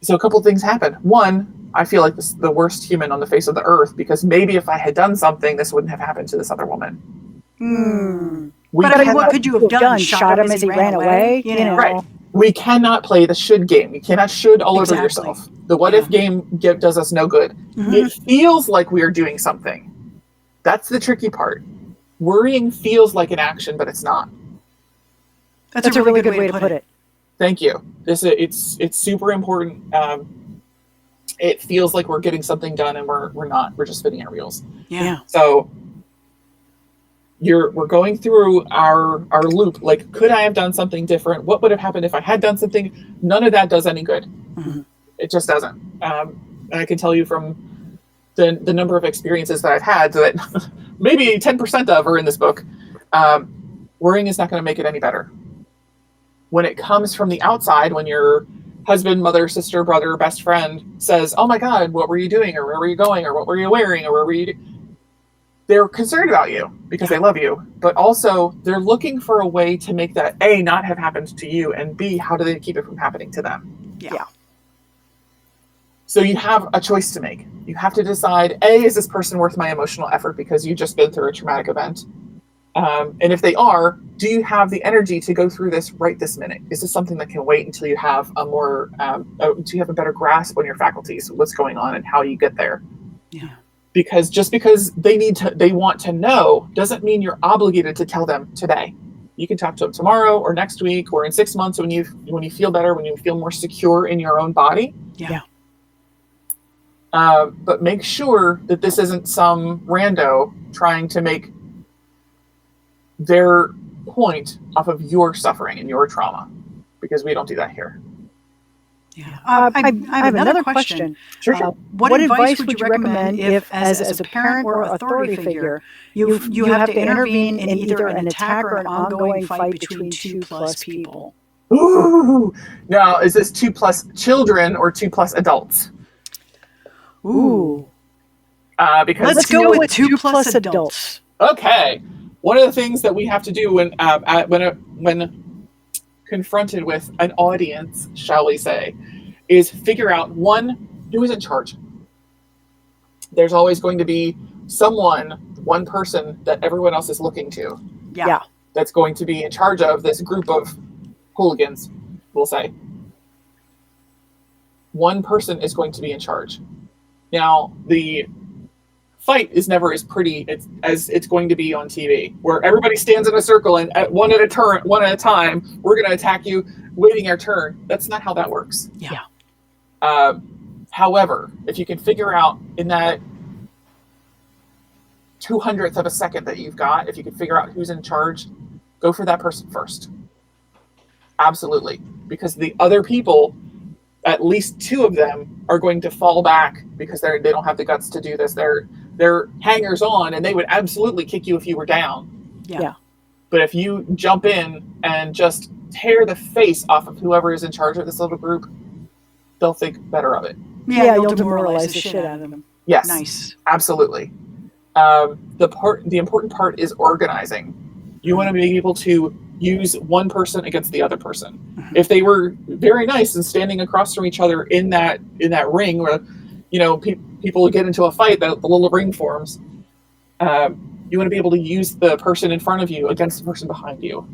So a couple of things happened. One, I feel like this is the worst human on the face of the earth, because maybe if I had done something, this wouldn't have happened to this other woman. But I mean, what could you have done? Shot him as he ran away? Right. We cannot play the should game. You cannot should all over yourself. The what if game does us no good. It feels like we are doing something. That's the tricky part. Worrying feels like an action, but it's not. That's a really good way to put it. Thank you. It's super important. It feels like we're getting something done, and we're not. We're just spinning our wheels. Yeah. So we're going through our loop. Like, could I have done something different? What would have happened if I had done something? None of that does any good. It just doesn't. I can tell you from the number of experiences that I've had that maybe 10% of are in this book. Worrying is not going to make it any better. When it comes from the outside, when your husband, mother, sister, brother, best friend says, "Oh my God, what were you doing? Or where were you going? Or what were you wearing? Or where were you?" They're concerned about you because they love you, but also they're looking for a way to make that A, not have happened to you, and B, how do they keep it from happening to them? Yeah. So you have a choice to make. You have to decide, A, is this person worth my emotional effort because you've just been through a traumatic event? And if they are, do you have the energy to go through this right this minute? Is this something that can wait until you have until you have a better grasp on your faculties, what's going on and how you get there? Yeah. Because just because they want to know doesn't mean you're obligated to tell them today. You can talk to them tomorrow or next week or in 6 months when you feel better, when you feel more secure in your own body. Yeah. But make sure that this isn't some rando trying to make their point off of your suffering and your trauma, because we don't do that here. Yeah. I have another question. Sure. What advice would you recommend if, as a parent or authority figure, you have to intervene in either an attack or an ongoing fight between 2+ people? Ooh. Now, is this 2+ children or 2+ adults? Ooh. Because let's go with 2+ adults. Okay. One of the things that we have to do when confronted with an audience, shall we say, is figure out, one, who is in charge. There's always going to be one person that everyone else is looking to. Yeah. That's going to be in charge of this group of hooligans, we'll say. One person is going to be in charge. Now, the fight is never as pretty as it's going to be on TV, where everybody stands in a circle and one at a time, we're going to attack you, waiting our turn. That's not how that works. Yeah. However, if you can figure out in that 200th of a second that you've got, if you can figure out who's in charge, go for that person first. Absolutely. Because the other people, at least 2 of them, are going to fall back because they don't have the guts to do this. They're hangers on, and they would absolutely kick you if you were down. Yeah. But if you jump in and just tear the face off of whoever is in charge of this little group, they'll think better of it. Yeah, you'll demoralize the shit out of them. Yes. Nice. Absolutely. The important part is organizing. You want to be able to use one person against the other person. If they were very nice and standing across from each other in that ring where, people get into a fight, the little ring forms, you want to be able to use the person in front of you against the person behind you.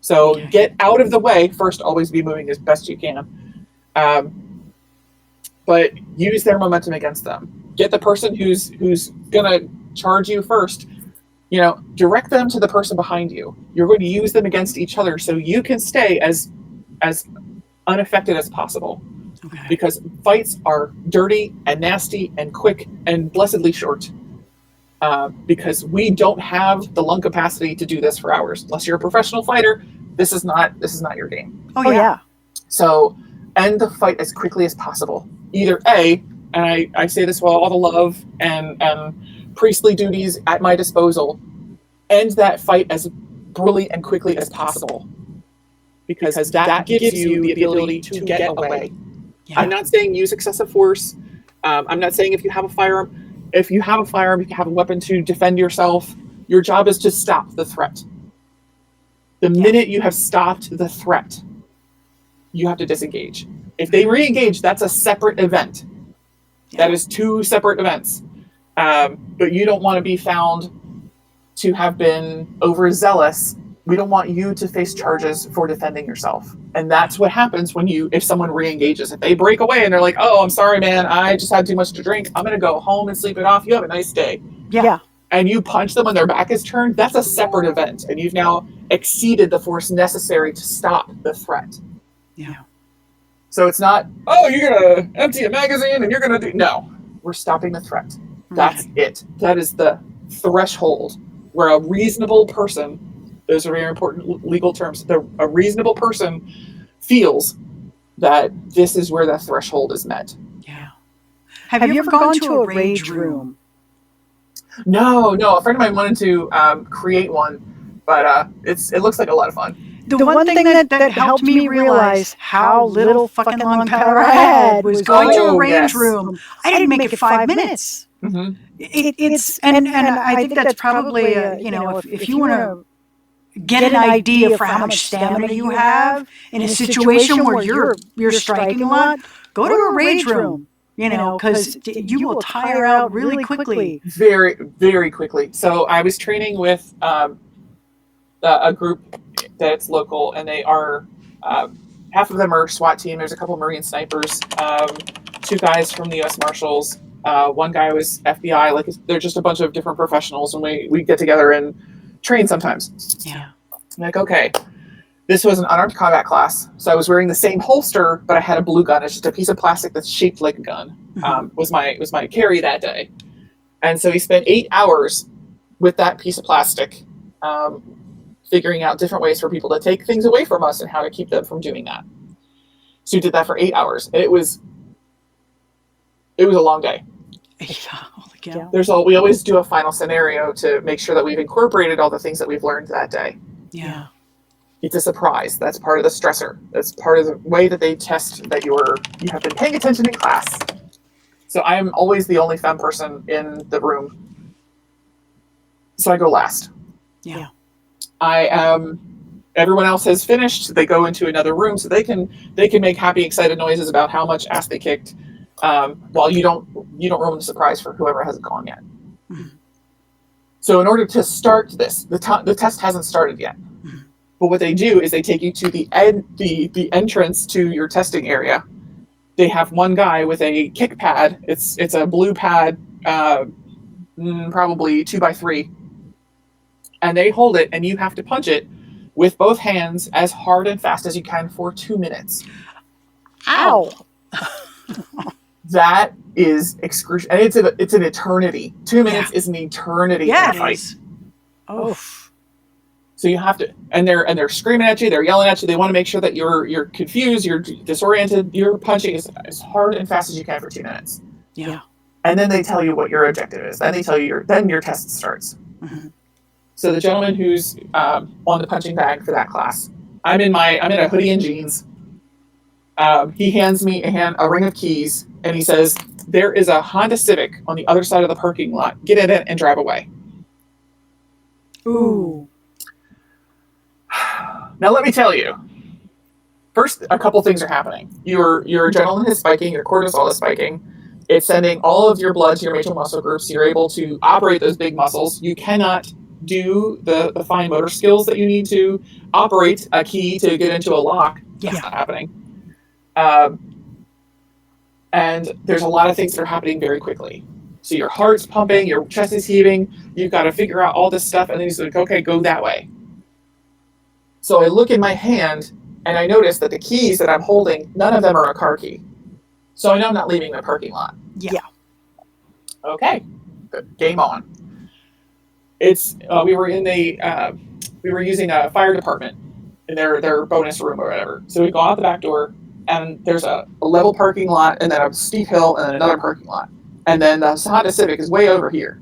So get out of the way. First, always be moving as best you can. But use their momentum against them. Get the person who's going to charge you first. Direct them to the person behind you. You're going to use them against each other so you can stay as unaffected as possible. Okay. Because fights are dirty and nasty and quick and blessedly short. Because we don't have the lung capacity to do this for hours. Unless you're a professional fighter, this is not your game. Oh yeah. So end the fight as quickly as possible. Either A, and I say this with all the love and priestly duties at my disposal, end that fight as brutally and quickly as possible. Because that gives you the ability to get away. Yeah. I'm not saying use excessive force. I'm not saying if you have a firearm, if you have a weapon to defend yourself, your job is to stop the threat. The minute you have stopped the threat, you have to disengage. If they re-engage, that's a separate event. That is two separate events. But you don't want to be found to have been overzealous. We don't want you to face charges for defending yourself. And that's what happens if someone re-engages. If they break away and they're like, oh, I'm sorry, man, I just had too much to drink. I'm going to go home and sleep it off. You have a nice day. Yeah. And you punch them when their back is turned, that's a separate event. And you've now exceeded the force necessary to stop the threat. Yeah. So it's not, oh, you're going to empty a magazine and you're going to do... No, we're stopping the threat. That's it. That is the threshold where a reasonable person... Those are very important legal terms. A reasonable person feels that this is where the threshold is met. Yeah. Have you ever gone to a rage room? No. A friend of mine wanted to create one, but it looks like a lot of fun. The one thing that helped me realize how little fucking long power I had was going to a rage room. I didn't make it 5 minutes. Mm-hmm. It's and I think that's probably if you want to get an idea for how much stamina you have in a situation where you're striking a lot, go to a rage room, because you will tire out really quickly. Very, very quickly. So I was training with a group that's local, and they are, half of them are SWAT team. There's a couple Marine snipers, 2 guys from the U.S. Marshals. One guy was FBI. Like, they're just a bunch of different professionals, and we get together and train sometimes. Yeah. I'm like, okay, this was an unarmed combat class. So I was wearing the same holster, but I had a blue gun. It's just a piece of plastic that's shaped like a gun. Was my carry that day. And so we spent 8 hours with that piece of plastic, figuring out different ways for people to take things away from us and how to keep them from doing that. So we did that for 8 hours. And it was a long day. Yeah. We always do a final scenario to make sure that we've incorporated all the things that we've learned that day. Yeah. It's a surprise. That's part of the stressor. That's part of the way that they test that you have been paying attention in class. So I am always the only femme person in the room. So I go last. Yeah. Everyone else has finished. They go into another room so they can make happy, excited noises about how much ass they kicked. While you don't ruin the surprise for whoever hasn't gone yet. Mm-hmm. So in order to start this, the test hasn't started yet. Mm-hmm. But what they do is they take you to the entrance to your testing area. They have one guy with a kick pad. It's a blue pad, probably 2x3, and they hold it, and you have to punch it with both hands as hard and fast as you can for 2 minutes. Ow! That is excruciating. And it's an eternity. 2 minutes is an eternity in a fight. Is. Oh. So you have to, and they're screaming at you, they're yelling at you, they want to make sure that you're confused, you're disoriented, you're punching as hard and fast as you can for 2 minutes. Yeah. And then they tell you what your objective is. Then they tell you then your test starts. Mm-hmm. So the gentleman who's on the punching bag for that class, I'm in a hoodie and jeans. He hands me a ring of keys, and he says, there is a Honda Civic on the other side of the parking lot. Get in it and drive away. Ooh. Now let me tell you. First, a couple things are happening. Your adrenaline is spiking, your cortisol is spiking. It's sending all of your blood to your major muscle groups. You're able to operate those big muscles. You cannot do the fine motor skills that you need to operate a key to get into a lock. That's not happening. And there's a lot of things that are happening very quickly. So your heart's pumping, your chest is heaving, you've got to figure out all this stuff, and then he's like, okay, go that way. So I look in my hand, and I notice that the keys that I'm holding, none of them are a car key. So I know I'm not leaving the parking lot. Yeah. Okay, good. Game on. It's we were using a fire department in their bonus room or whatever. So we go out the back door. and there's a level parking lot, and then a steep hill, and then another parking lot. And then the Honda Civic is way over here.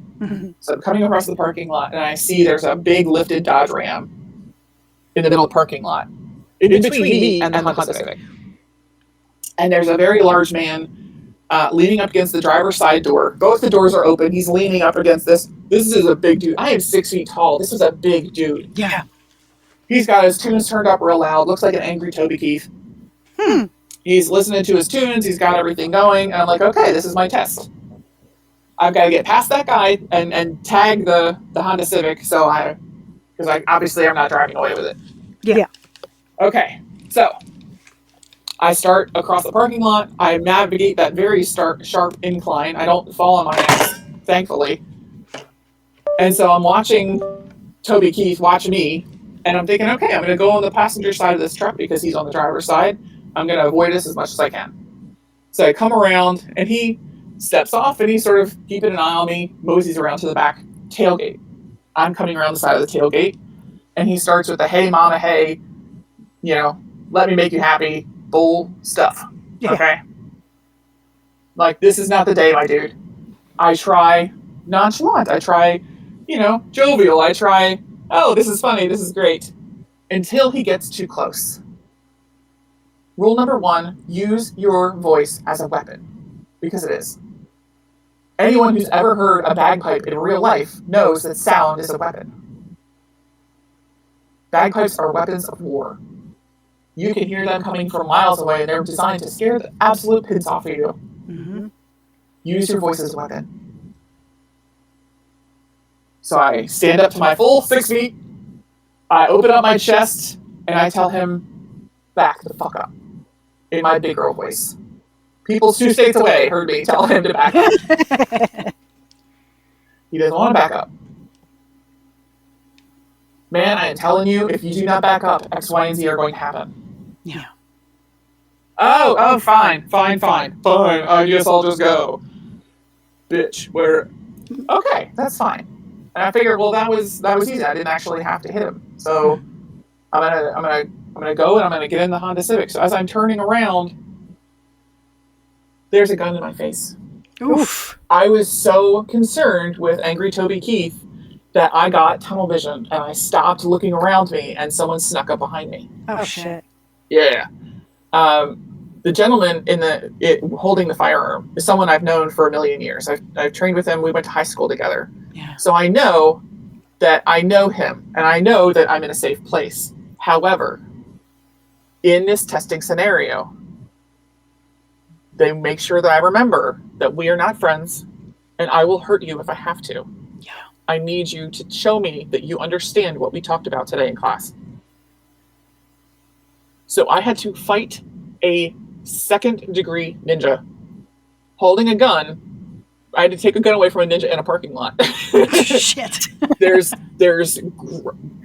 So I'm coming across the parking lot, and I see there's a big lifted Dodge Ram in the middle of the parking lot, in between me and the Honda Civic. And there's a very large man leaning up against the driver's side door. Both the doors are open. He's leaning up against this. This is a big dude. I am 6 feet tall. This is a big dude. Yeah. He's got his tunes turned up real loud. Looks like an angry Toby Keith. He's listening to his tunes. He's got everything going. And I'm like, okay, this is my test. I've got to get past that guy and tag the Honda Civic. Because obviously I'm not driving away with it. Yeah. Okay, so I start across the parking lot. I navigate that very sharp incline. I don't fall on my ass, thankfully. And so I'm watching Toby Keith watch me, and I'm thinking, okay, I'm going to go on the passenger side of this truck because he's on the driver's side. I'm going to avoid this as much as I can. So I come around, and he steps off, and he's sort of keeping an eye on me, moseys around to the back tailgate. I'm coming around the side of the tailgate, and he starts with the, hey, mama, hey, let me make you happy, bull stuff. Yeah. Okay? Like, this is not the day, my dude. I try nonchalant. I try, jovial. I try, oh, this is funny. This is great. Until he gets too close. Rule number 1, use your voice as a weapon. Because it is. Anyone who's ever heard a bagpipe in real life knows that sound is a weapon. Bagpipes are weapons of war. You can hear them coming from miles away, and they're designed to scare the absolute pins off of you. Mm-hmm. Use your voice as a weapon. So I stand up to my full 6 feet, I open up my chest, and I tell him, back the fuck up, in my big girl voice. People 2 states away heard me tell him to back up. He doesn't want to back up. Man, I am telling you, if you do not back up, X, Y, and Z are going to happen. Yeah. Oh, fine. I guess I'll just go. Bitch, okay, that's fine. And I figured, well, that was easy. I didn't actually have to hit him. So I'm gonna go, and I'm gonna get in the Honda Civic. So as I'm turning around, there's a gun in my face. Oof. I was so concerned with angry Toby Keith that I got tunnel vision, and I stopped looking around me, and someone snuck up behind me. Oh shit. Yeah. The gentleman holding the firearm is someone I've known for a million years. I've trained with him. We went to high school together. Yeah. So I know that I know him, and I know that I'm in a safe place. However, in this testing scenario, they make sure that I remember that we are not friends, and I will hurt you if I have to. Yeah. I need you to show me that you understand what we talked about today in class. So I had to fight a 2nd-degree ninja holding a gun. I had to take a gun away from a ninja in a parking lot. Shit. There's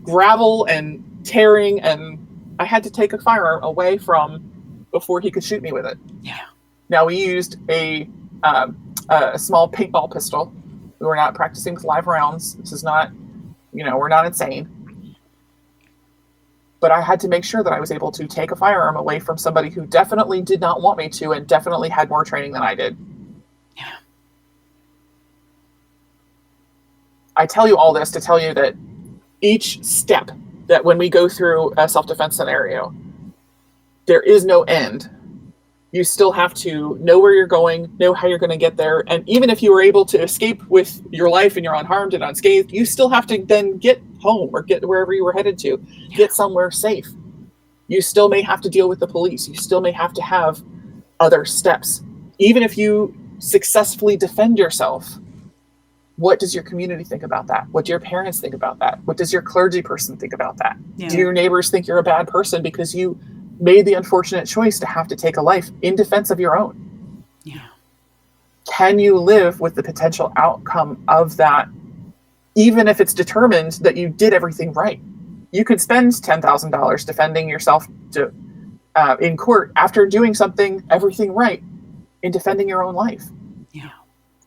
gravel and tearing, and I had to take a firearm away from before he could shoot me with it. Yeah. Now, we used a small paintball pistol. We were not practicing with live rounds. This is not, we're not insane. But I had to make sure that I was able to take a firearm away from somebody who definitely did not want me to, and definitely had more training than I did. Yeah. I tell you all this to tell you that each step that when we go through a self-defense scenario, there is no end. You still have to know where you're going, know how you're going to get there. And even if you were able to escape with your life and you're unharmed and unscathed, you still have to then get home or get wherever you were headed to, get somewhere safe. You still may have to deal with the police. You still may have to have other steps. Even if you successfully defend yourself, what does your community think about that? What do your parents think about that? What does your clergy person think about that? Yeah. Do your neighbors think you're a bad person because you made the unfortunate choice to have to take a life in defense of your own? Yeah. Can you live with the potential outcome of that, even if it's determined that you did everything right? You could spend $10,000 defending yourself in court after doing everything right in defending your own life. Yeah.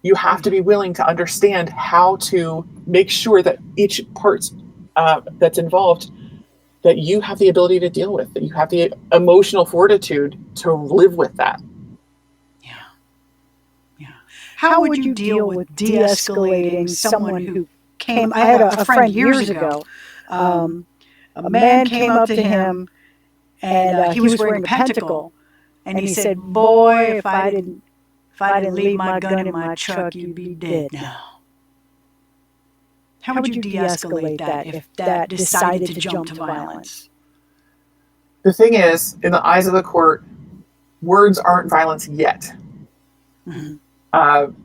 You have to be willing to understand how to make sure that each part that's involved that you have the ability to deal with, that you have the emotional fortitude to live with that. Yeah. Yeah. How would you deal with de-escalating someone who came? I had a friend years ago. A man came up to him, and he was wearing a pentacle, and he said, "Boy, if I didn't leave my gun in my truck, you'd be dead now." How would you de-escalate that if that decided to jump to violence? The thing is, in the eyes of the court, words aren't violence yet.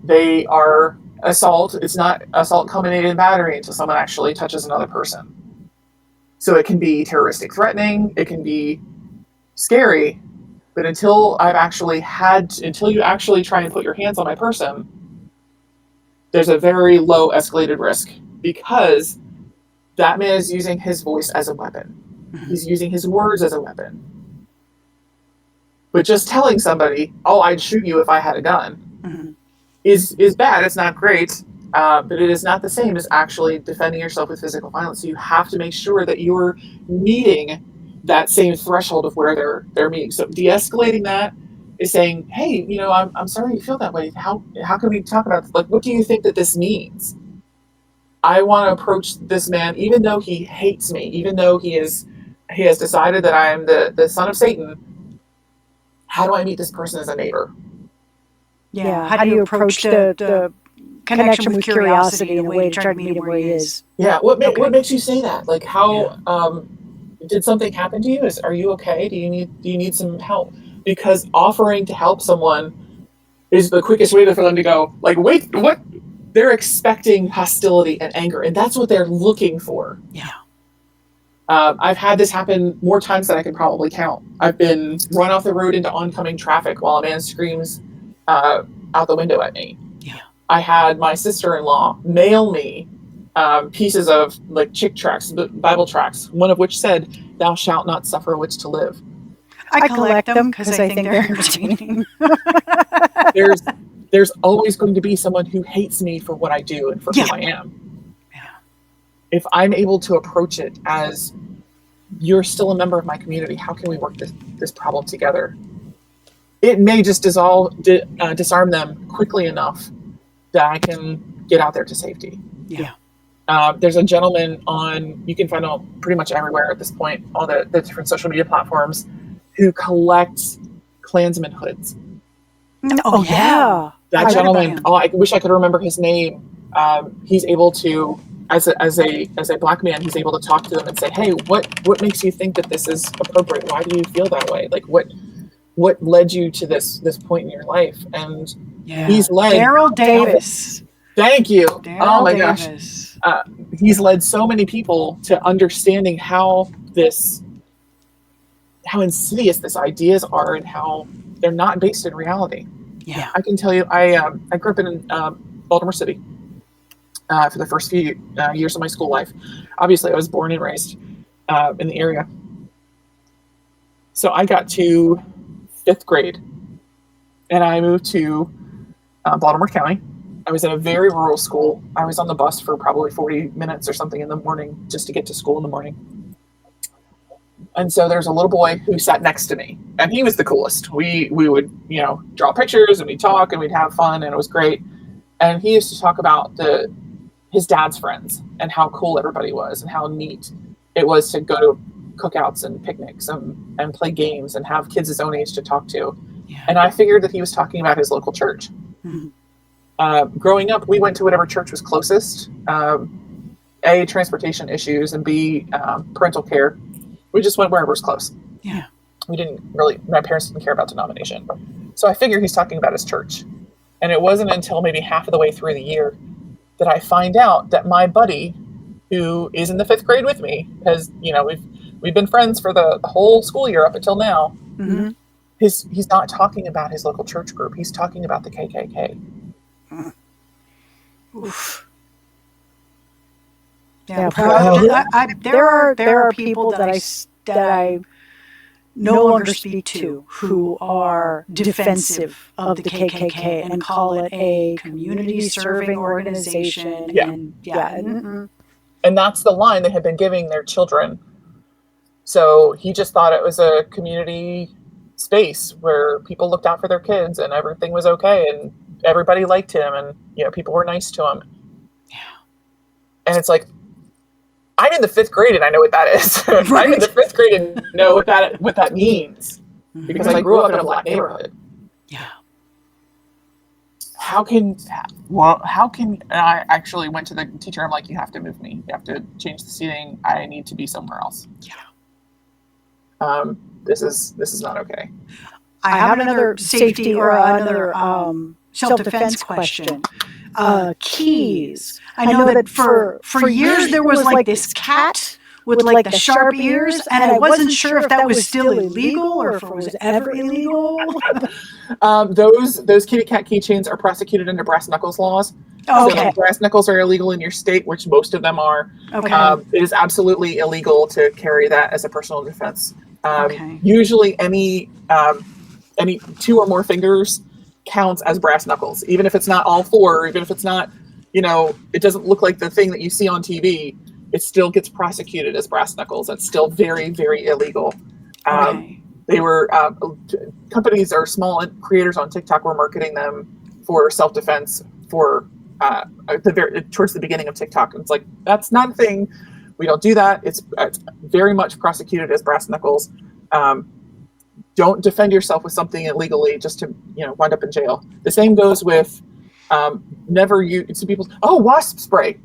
They are assault. It's not assault culminated in battery until someone actually touches another person. So it can be terroristic threatening, it can be scary, but until you actually try and put your hands on my person, there's a very low escalated risk, because that man is using his voice as a weapon. He's using his words as a weapon. But just telling somebody, "Oh, I'd shoot you if I had a gun," is bad. It's not great, but it is not the same as actually defending yourself with physical violence. So you have to make sure that you're meeting that same threshold of where they're meeting. So de-escalating that is saying, "Hey, I'm sorry you feel that way. How can we talk about this? Like, what do you think that this means? I want to approach this man, even though he hates me, even though he has decided that I am the son of Satan. How do I meet this person as a neighbor?" Yeah. How do you approach the connection with curiosity in a way to try to meet him where he is? Yeah. What makes you say that? Like, how did something happen to you? Are you okay? Do you need some help? Because offering to help someone is the quickest way for them to go, like, wait, what? They're expecting hostility and anger, and that's what they're looking for. Yeah. I've had this happen more times than I can probably count. I've been run off the road into oncoming traffic while a man screams out the window at me. Yeah. I had my sister-in-law mail me pieces of like chick tracts, Bible tracts, one of which said, "Thou shalt not suffer a witch to live." I collect them because I think they're entertaining. There's always going to be someone who hates me for what I do and for who I am. Yeah. If I'm able to approach it as, "You're still a member of my community, how can we work this problem together?" It may just disarm them quickly enough that I can get out there to safety. Yeah. There's a gentleman you can find him pretty much everywhere at this point, all the different social media platforms, who collects Klansman hoods. Oh, yeah. That gentleman, I wish I could remember his name. He's able to, as a black man, he's able to talk to them and say, "Hey, what makes you think that this is appropriate? Why do you feel that way? Like, what led you to this point in your life?" And he's led Daryl Davis. Thank you. Oh my gosh. He's led so many people to understanding how insidious these ideas are and how they're not based in reality. Yeah. I can tell you, I grew up in Baltimore City for the first few years of my school life. Obviously, I was born and raised in the area. So I got to 5th grade, and I moved to Baltimore County. I was in a very rural school. I was on the bus for probably 40 minutes or something in the morning just to get to school in the morning. And so there's a little boy who sat next to me, and he was the coolest. We would, draw pictures and we'd talk and we'd have fun, and it was great. And he used to talk about his dad's friends and how cool everybody was and how neat it was to go to cookouts and picnics and play games and have kids his own age to talk to. Yeah. And I figured that he was talking about his local church. Mm-hmm. Growing up, we went to whatever church was closest. A, transportation issues, and B, parental care. We just went wherever was close. Yeah. My parents didn't care about denomination. So I figured he's talking about his church. And it wasn't until maybe half of the way through the year that I find out that my buddy, who is in the 5th grade with me, because, we've been friends for the whole school year up until now. Mm-hmm. He's not talking about his local church group. He's talking about the KKK. Oof. Yeah, there are people that I no longer speak to who are defensive of the KKK and call it a community serving organization. Yeah. And that's the line they have been giving their children So he just thought it was a community space where people looked out for their kids and everything was okay and everybody liked him and, you know, people were nice to him. Yeah. And it's like, I'm in the 5th grade and I know what that is. Right. I'm in the 5th grade and know what that means. Because I grew up in a Black neighborhood. Yeah. How can I actually went to the teacher, I'm like, you have to move me. You have to change the seating. I need to be somewhere else. Yeah. This is not okay. I have another safety or another self-defense question. Keys. I know that for years there was like this cat with like the sharp ears, and I wasn't sure if that was still illegal or if it was ever illegal. Those kitty cat keychains are prosecuted under brass knuckles laws. Okay. So if brass knuckles are illegal in your state, which most of them are. Okay. It is absolutely illegal to carry that as a personal defense. Okay. Usually any 2 or more fingers counts as brass knuckles, even if it's not all 4, even if it's not, you know, it doesn't look like the thing that you see on TV. It still gets prosecuted as brass knuckles. That's still very, very illegal. Okay. They were companies or small creators on TikTok were marketing them for self-defense for towards the beginning of TikTok. And it's like, that's not a thing. We don't do that. It's very much prosecuted as brass knuckles. Don't defend yourself with something illegally just to, you know, wind up in jail. The same goes with never use. Some people, wasp spray.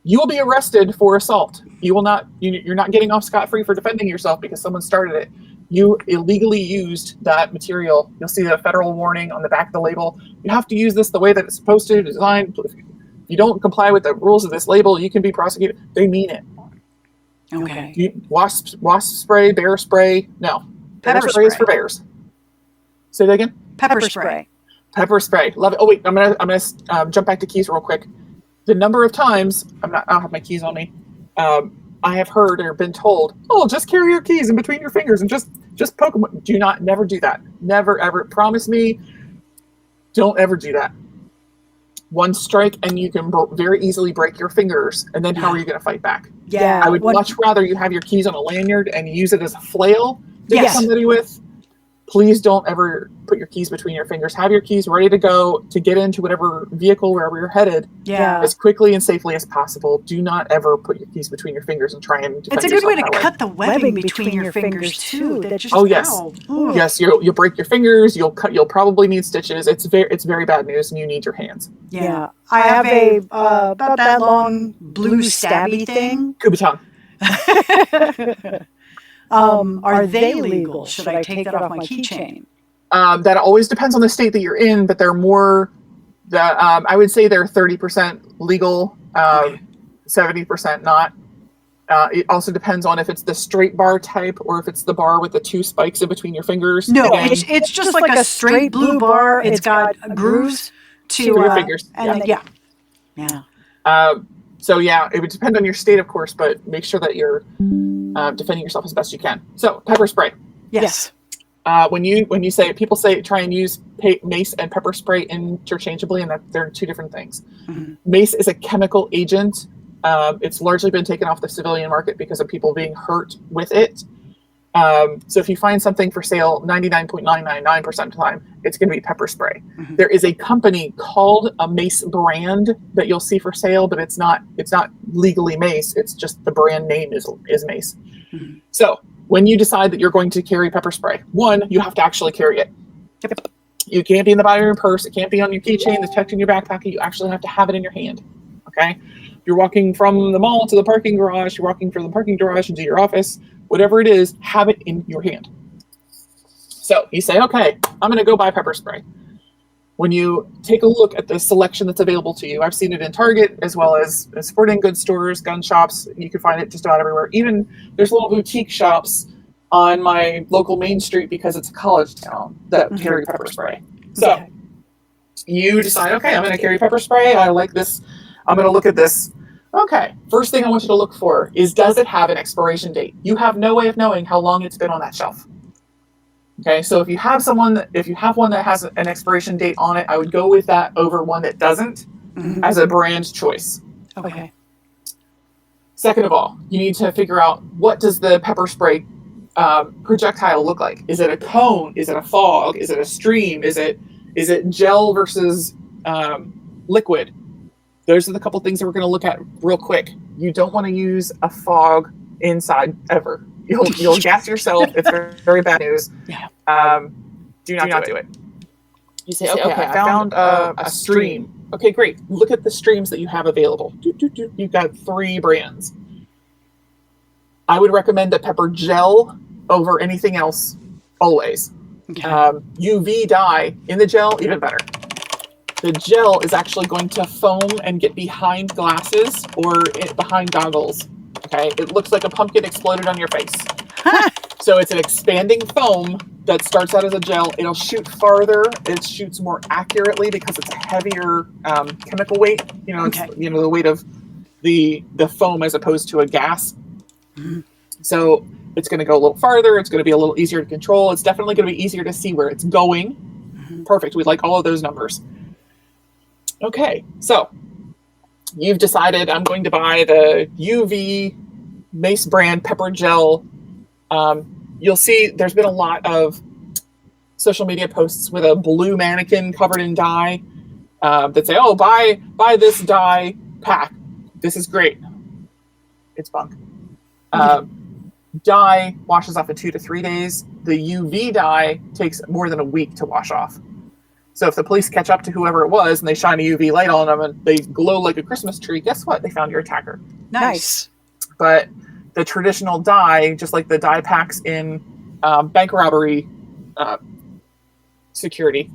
You will be arrested for assault. You will not. You're not getting off scot-free for defending yourself because someone started it. You illegally used that material. You'll see the federal warning on the back of the label. You have to use this the way that it's supposed to. Designed. If you don't comply with the rules of this label, you can be prosecuted. They mean it. Okay. Wasp spray, bear spray. No. Pepper spray is spray. for bears. Say that again. Pepper spray. Pepper spray. Love it. Oh wait, I'm gonna jump back to keys real quick. The number of times I don't have my keys on me. I have heard or been told, just carry your keys in between your fingers and just poke them. Never do that. Never ever. Promise me. Don't ever do that. One strike and you can very easily break your fingers. And then how are you going to fight back? Yeah. I would much rather you have your keys on a lanyard and use it as a flail to get somebody with. Please don't ever put your keys between your fingers. Have your keys ready to go to get into whatever vehicle, wherever you're headed, as quickly and safely as possible. Do not ever put your keys between your fingers and try and defend yourself. It's a good way to cut the webbing between your fingers too. That just, yes, you'll break your fingers. You'll probably need stitches. It's very bad news, and you need your hands. Yeah, I have a about that long blue stabby thing. Kubiton. Are they legal? Should I take that off my keychain? That always depends on the state that you're in, but they're more. I would say they're 30% legal, 70% not. It also depends on if it's the straight bar type or if it's the bar with the 2 spikes in between your fingers. No, it's just like a straight blue bar. It's got grooves to your fingers. And yeah. So it would depend on your state, of course, but make sure that you're defending yourself as best you can. So pepper spray. Yes. When you say, people say try and use mace and pepper spray interchangeably, and that they're 2 different things. Mm-hmm. Mace is a chemical agent. It's largely been taken off the civilian market because of people being hurt with it. So if you find something for sale, 99.999% of the time, it's going to be pepper spray. Mm-hmm. There is a company called a Mace brand that you'll see for sale, but it's not legally Mace. It's just the brand name is Mace. Mm-hmm. So when you decide that you're going to carry pepper spray, 1, you have to actually carry it. Yep. You can't be in the bottom of your purse. It can't be on your keychain that's tucked in your back pocket. You actually have to have it in your hand. Okay? You're walking from the mall to the parking garage. You're walking from the parking garage into your office. Whatever it is, have it in your hand. So you say, okay, I'm going to go buy pepper spray. When you take a look at the selection that's available to you, I've seen it in Target as well as sporting goods stores, gun shops. You can find it just about everywhere. Even there's little boutique shops on my local main street because it's a college town that carry pepper spray. So you decide, okay, I'm going to carry pepper spray. I like this. I'm going to look at this. Okay, first thing I want you to look for is, does it have an expiration date? You have no way of knowing how long it's been on that shelf. Okay, so if you have one that has an expiration date on it, I would go with that over one that doesn't as a brand choice. Okay. Second of all, you need to figure out, what does the pepper spray projectile look like? Is it a cone? Is it a fog? Is it a stream? Is it gel versus liquid? Those are the couple things that we're going to look at real quick. You don't want to use a fog inside ever. You'll gas yourself. It's very, very bad news. Yeah. Do not do it. You say, okay, I found a stream. Okay, great. Look at the streams that you have available. You've got 3 brands. I would recommend the pepper gel over anything else, always. Okay. UV dye in the gel, even better. The gel is actually going to foam and get behind glasses or behind goggles. Okay, it looks like a pumpkin exploded on your face. So it's an expanding foam that starts out as a gel. It'll shoot farther. It shoots more accurately because it's a heavier chemical weight. It's the weight of the foam as opposed to a gas. Mm-hmm. So it's going to go a little farther. It's going to be a little easier to control. It's definitely going to be easier to see where it's going. Mm-hmm. Perfect. We like all of those numbers. Okay, so you've decided I'm going to buy the UV Mace brand pepper gel. You'll see there's been a lot of social media posts with a blue mannequin covered in dye that say, oh, buy this dye pack. This is great. It's bunk. Dye washes off in 2 to 3 days. The UV dye takes more than a week to wash off. So if the police catch up to whoever it was and they shine a UV light on them and they glow like a Christmas tree, guess what? They found your attacker. Nice. But the traditional dye, just like the dye packs in bank robbery security,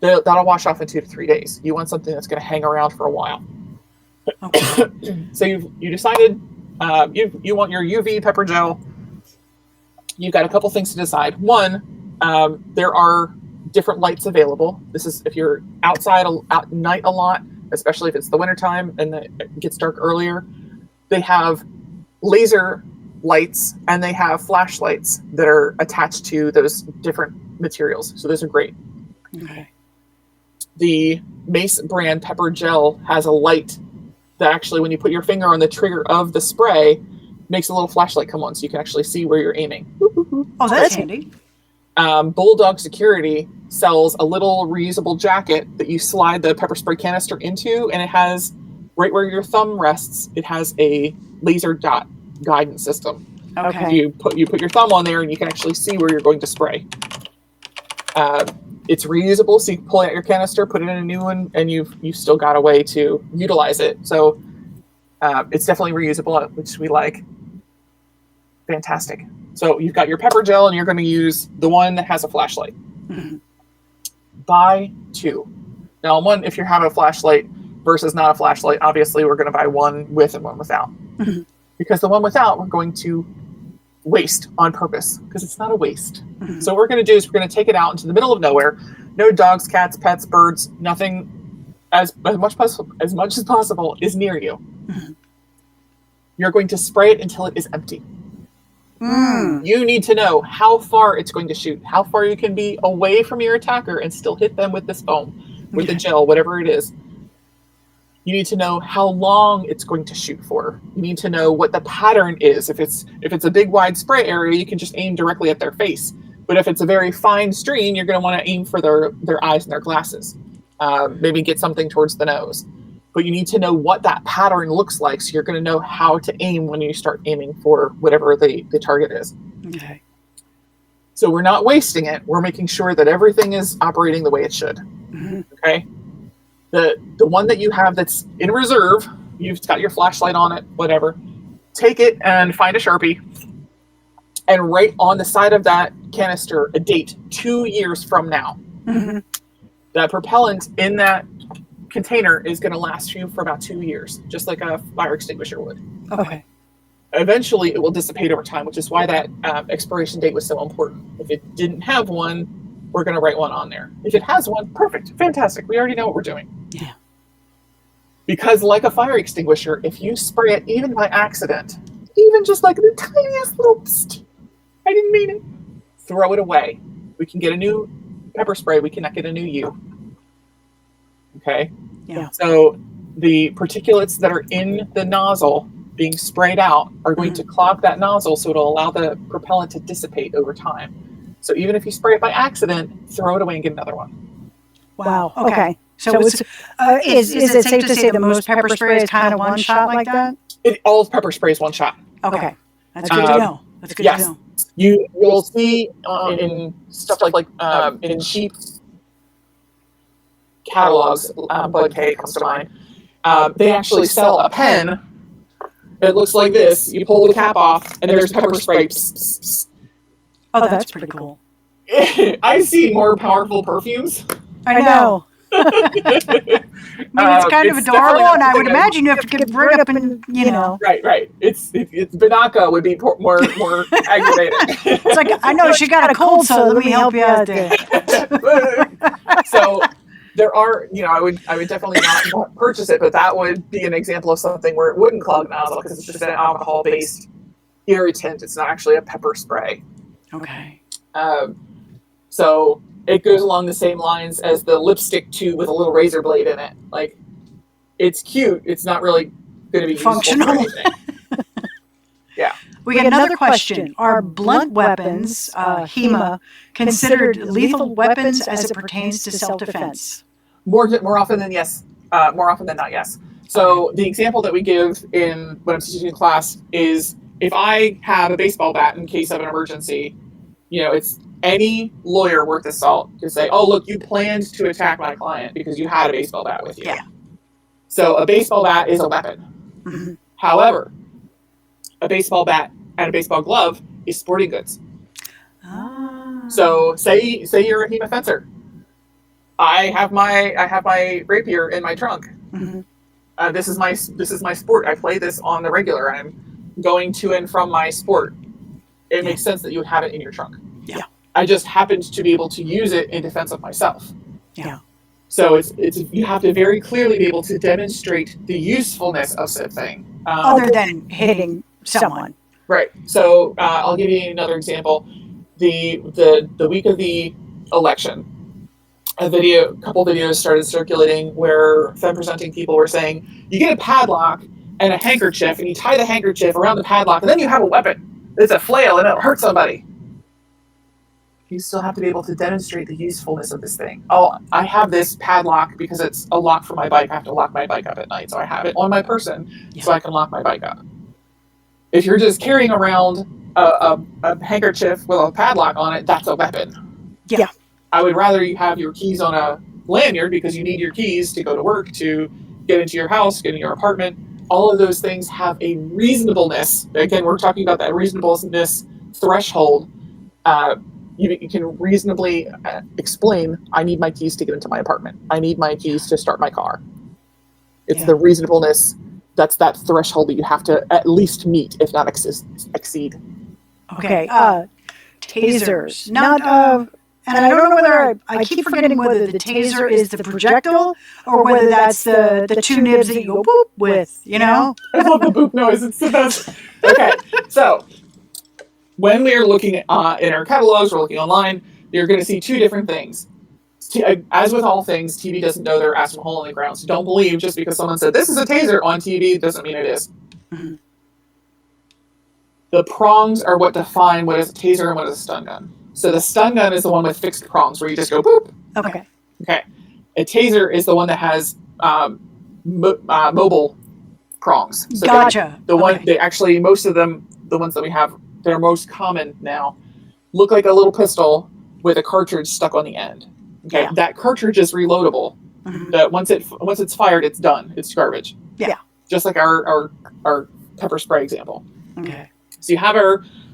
that'll wash off in 2 to 3 days. You want something that's going to hang around for a while. Okay. So you decided you want your UV pepper gel. You've got a couple things to decide. One, there are different lights available. This is if you're outside at night a lot, especially if it's the wintertime and it gets dark earlier. They have laser lights and they have flashlights that are attached to those different materials. So those are great. Okay. The Mace brand pepper gel has a light that actually, when you put your finger on the trigger of the spray, makes a little flashlight come on so you can actually see where you're aiming. Oh, that's handy. Bulldog Security sells a little reusable jacket that you slide the pepper spray canister into, and it has, right where your thumb rests, it has a laser dot guidance system. Okay. You put your thumb on there and you can actually see where you're going to spray. It's reusable, so you can pull out your canister, put it in a new one, and you've still got a way to utilize it. So it's definitely reusable, which we like. Fantastic. So you've got your pepper gel, and you're going to use the one that has a flashlight. Mm-hmm. Buy 2. Now, one, if you have a flashlight versus not a flashlight, obviously we're going to buy one with and one without. Mm-hmm. Because the one without, we're going to waste on purpose, because it's not a waste. Mm-hmm. So what we're going to do is we're going to take it out into the middle of nowhere. No dogs, cats, pets, birds, nothing as much as possible is near you. Mm-hmm. You're going to spray it until it is empty. You need to know how far it's going to shoot, how far you can be away from your attacker and still hit them with this foam, with the gel, whatever it is. You need to know how long it's going to shoot for. You need to know what the pattern is. If it's a big wide spray area, you can just aim directly at their face. But if it's a very fine stream, you're going to want to aim for their eyes and their glasses. Maybe get something towards the nose. But you need to know what that pattern looks like, so you're going to know how to aim when you start aiming for whatever the target is. Okay. So we're not wasting it. We're making sure that everything is operating the way it should. Mm-hmm. Okay? The one that you have that's in reserve, you've got your flashlight on it, whatever. Take it and find a Sharpie and write on the side of that canister a date 2 years from now. Mm-hmm. That propellant in that container is going to last you for about 2 years, just like a fire extinguisher would. Okay. Eventually, it will dissipate over time, which is why that expiration date was so important. If it didn't have one, we're going to write one on there. If it has one, perfect, fantastic. We already know what we're doing. Yeah. Because like a fire extinguisher, if you spray it even by accident, even just like the tiniest little psst, I didn't mean it, throw it away. We can get a new pepper spray. We cannot get a new U. Okay? Yeah. So the particulates that are in the nozzle being sprayed out are going to clog that nozzle, so it'll allow the propellant to dissipate over time. So even if you spray it by accident, throw it away and get another one. Wow. Okay. So it's, is it safe to say that most pepper spray is kind of one shot like that? All pepper spray is one shot. Okay. That's good to know. That's good to know. You'll see in stuff like in cheap catalogs, Bud K comes to mind. They actually sell a pen. It looks like this. You pull the cap off, and there's pepper spray. Oh, that's pretty cool. I see more powerful perfumes. I know. I mean, it's kind of adorable, and I would imagine you have to get right up and, Right. It's Banaka would be more aggravating. It's like, I know she got a cold, so let me help you out there. So there are, I would definitely not purchase it, but that would be an example of something where it wouldn't clog the nozzle because it's just an alcohol-based irritant. It's not actually a pepper spray. Okay. So it goes along the same lines as the lipstick tube with a little razor blade in it. Like, it's cute. It's not really going to be functional. Yeah. We get another question. Are blunt weapons, HEMA, considered lethal weapons as it pertains to self-defense? More often than yes. More often than not, yes. So the example that we give when I'm teaching in class is if I have a baseball bat in case of an emergency, it's any lawyer worth his salt to say, oh, look, you planned to attack my client because you had a baseball bat with you. Yeah. So a baseball bat is a weapon. Mm-hmm. However, a baseball bat and a baseball glove is sporting goods. Ah. So say you're a HEMA fencer. I have my rapier in my trunk. Mm-hmm. This is my sport. I play this on the regular. I'm going to and from my sport. It makes sense that you would have it in your trunk. Yeah. I just happened to be able to use it in defense of myself. Yeah. So it's you have to very clearly be able to demonstrate the usefulness of said thing. Other than hitting someone. Right. So I'll give you another example. The week of the election, a couple videos started circulating where femme-presenting people were saying, you get a padlock and a handkerchief, and you tie the handkerchief around the padlock, and then you have a weapon. It's a flail, and it'll hurt somebody. You still have to be able to demonstrate the usefulness of this thing. Oh, I have this padlock because it's a lock for my bike. I have to lock my bike up at night, so I have it on my person so I can lock my bike up. If you're just carrying around a handkerchief with a padlock on it, that's a weapon. Yeah. I would rather you have your keys on a lanyard because you need your keys to go to work, to get into your house, get in your apartment. All of those things have a reasonableness. Again, we're talking about that reasonableness threshold. You can reasonably explain, I need my keys to get into my apartment. I need my keys to start my car. It's the reasonableness. That's that threshold that you have to at least meet, if not exceed. Okay. Tasers. And I don't know whether I keep forgetting whether the taser is the projectile or whether that's the two nibs that you go boop with, I love the boop noise. It's the best. Okay. So when we're looking in our catalogs, we're looking online, you're going to see two different things. As with all things, TV doesn't know their ass from hole in the ground. So don't believe just because someone said, this is a taser on TV, doesn't mean it is. Mm-hmm. The prongs are what define what is a taser and what is a stun gun. So the stun gun is the one with fixed prongs where you just go boop. Okay. A taser is the one that has mobile prongs. So gotcha. Most of them, the ones that we have, they're most common now, look like a little pistol with a cartridge stuck on the end. Okay, yeah. That cartridge is reloadable. Mm-hmm. That once it's fired, it's done. It's garbage. Yeah. Just like our pepper spray example. Okay. So you have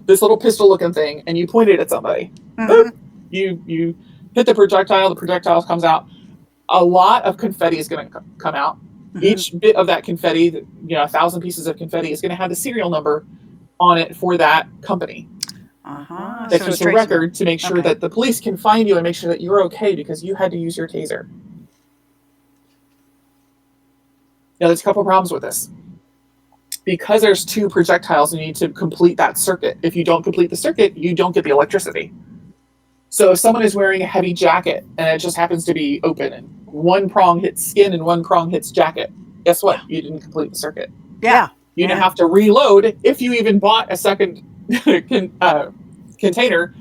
this little pistol-looking thing, and you point it at somebody. Mm-hmm. You hit the projectile comes out. A lot of confetti is going to come out. Mm-hmm. Each bit of that confetti, 1,000 pieces of confetti, is going to have the serial number on it for that company. That's just a record to make sure that the police can find you and make sure that you're okay because you had to use your taser. Now, there's a couple problems with this. Because there's two projectiles, you need to complete that circuit. If you don't complete the circuit, you don't get the electricity. So if someone is wearing a heavy jacket and it just happens to be open and one prong hits skin and one prong hits jacket, guess what? You didn't complete the circuit. Yeah. You now have to reload if you even bought a second container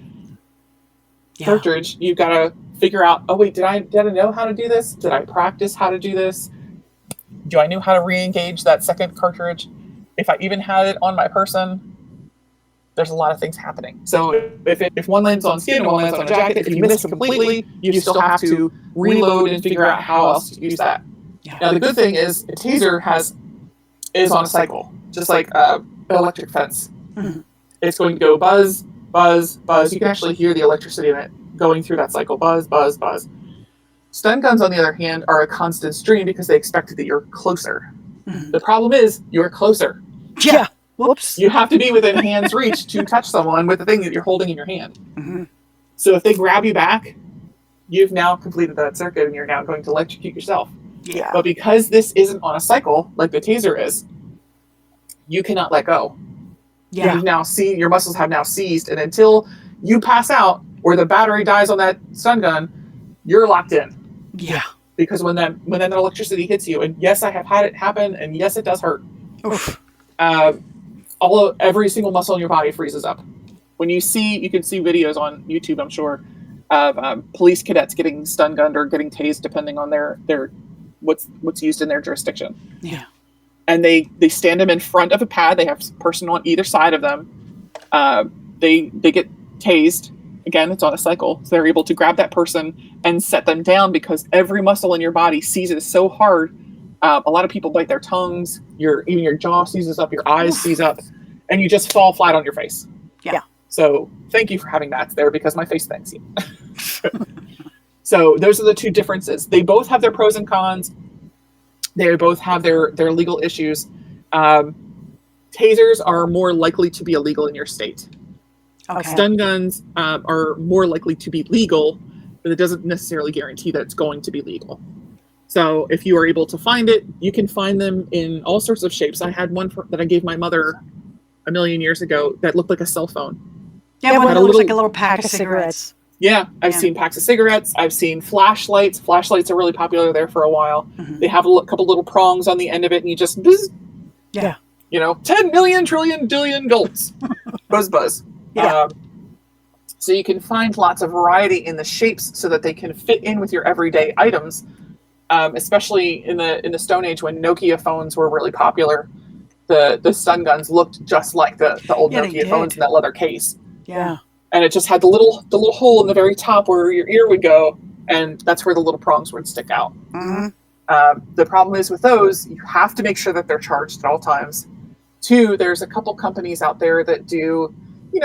cartridge. You've got to figure out, oh wait, did I know how to do this? Did I practice how to do this? Do I know how to re-engage that second cartridge? If I even had it on my person, there's a lot of things happening. So if one lands on skin and one lands on a jacket, if you miss completely, you still have to reload and figure out how else to use that. Yeah. Now the good thing is a taser is on a cycle, just like an electric fence. Mm-hmm. It's going to go buzz, buzz, buzz. You can actually hear the electricity in it going through that cycle. Buzz, buzz, buzz. Stun guns, on the other hand, are a constant stream because they expect that you're closer. Mm-hmm. The problem is you're closer. Yeah. Whoops. You have to be within hand's reach to touch someone with the thing that you're holding in your hand. Mm-hmm. So if they grab you back, you've now completed that circuit and you're now going to electrocute yourself. Yeah. But because this isn't on a cycle like the taser is, you cannot let go. Yeah. Your muscles have now seized, and until you pass out or the battery dies on that stun gun, you're locked in. Yeah. Because when that electricity hits you, and yes, I have had it happen, and yes, it does hurt. Oof. Every single muscle in your body freezes up. When you can see videos on YouTube, I'm sure, of police cadets getting stun gunned or getting tased, depending on their what's used in their jurisdiction. Yeah. And they stand them in front of a pad. They have a person on either side of them. They get tased. Again, it's on a cycle. So they're able to grab that person and set them down because every muscle in your body seizes so hard. A lot of people bite their tongues. Even your jaw seizes up. Your eyes seize up. And you just fall flat on your face. Yeah. So thank you for having that there because my face thanks you. So those are the two differences. They both have their pros and cons. They both have their legal issues. Tasers are more likely to be illegal in your state. Okay. Stun guns are more likely to be legal, but it doesn't necessarily guarantee that it's going to be legal. So if you are able to find it, you can find them in all sorts of shapes. I had one that I gave my mother a million years ago that looked like a cell phone. Yeah, one that looks like a little pack of cigarettes. Yeah, I've seen packs of cigarettes. I've seen flashlights. Flashlights are really popular there for a while. Mm-hmm. They have a couple little prongs on the end of it, and you just buzz. Yeah. 10 million trillion dillion golds. Buzz, buzz. Yeah. So you can find lots of variety in the shapes so that they can fit in with your everyday items. Especially in the Stone Age when Nokia phones were really popular, the stun guns looked just like the old Nokia phones in that leather case. Yeah. And it just had the little hole in the very top where your ear would go, and that's where the little prongs would stick out. Mm-hmm. The problem is with those, you have to make sure that they're charged at all times. 2, there's a couple companies out there that do,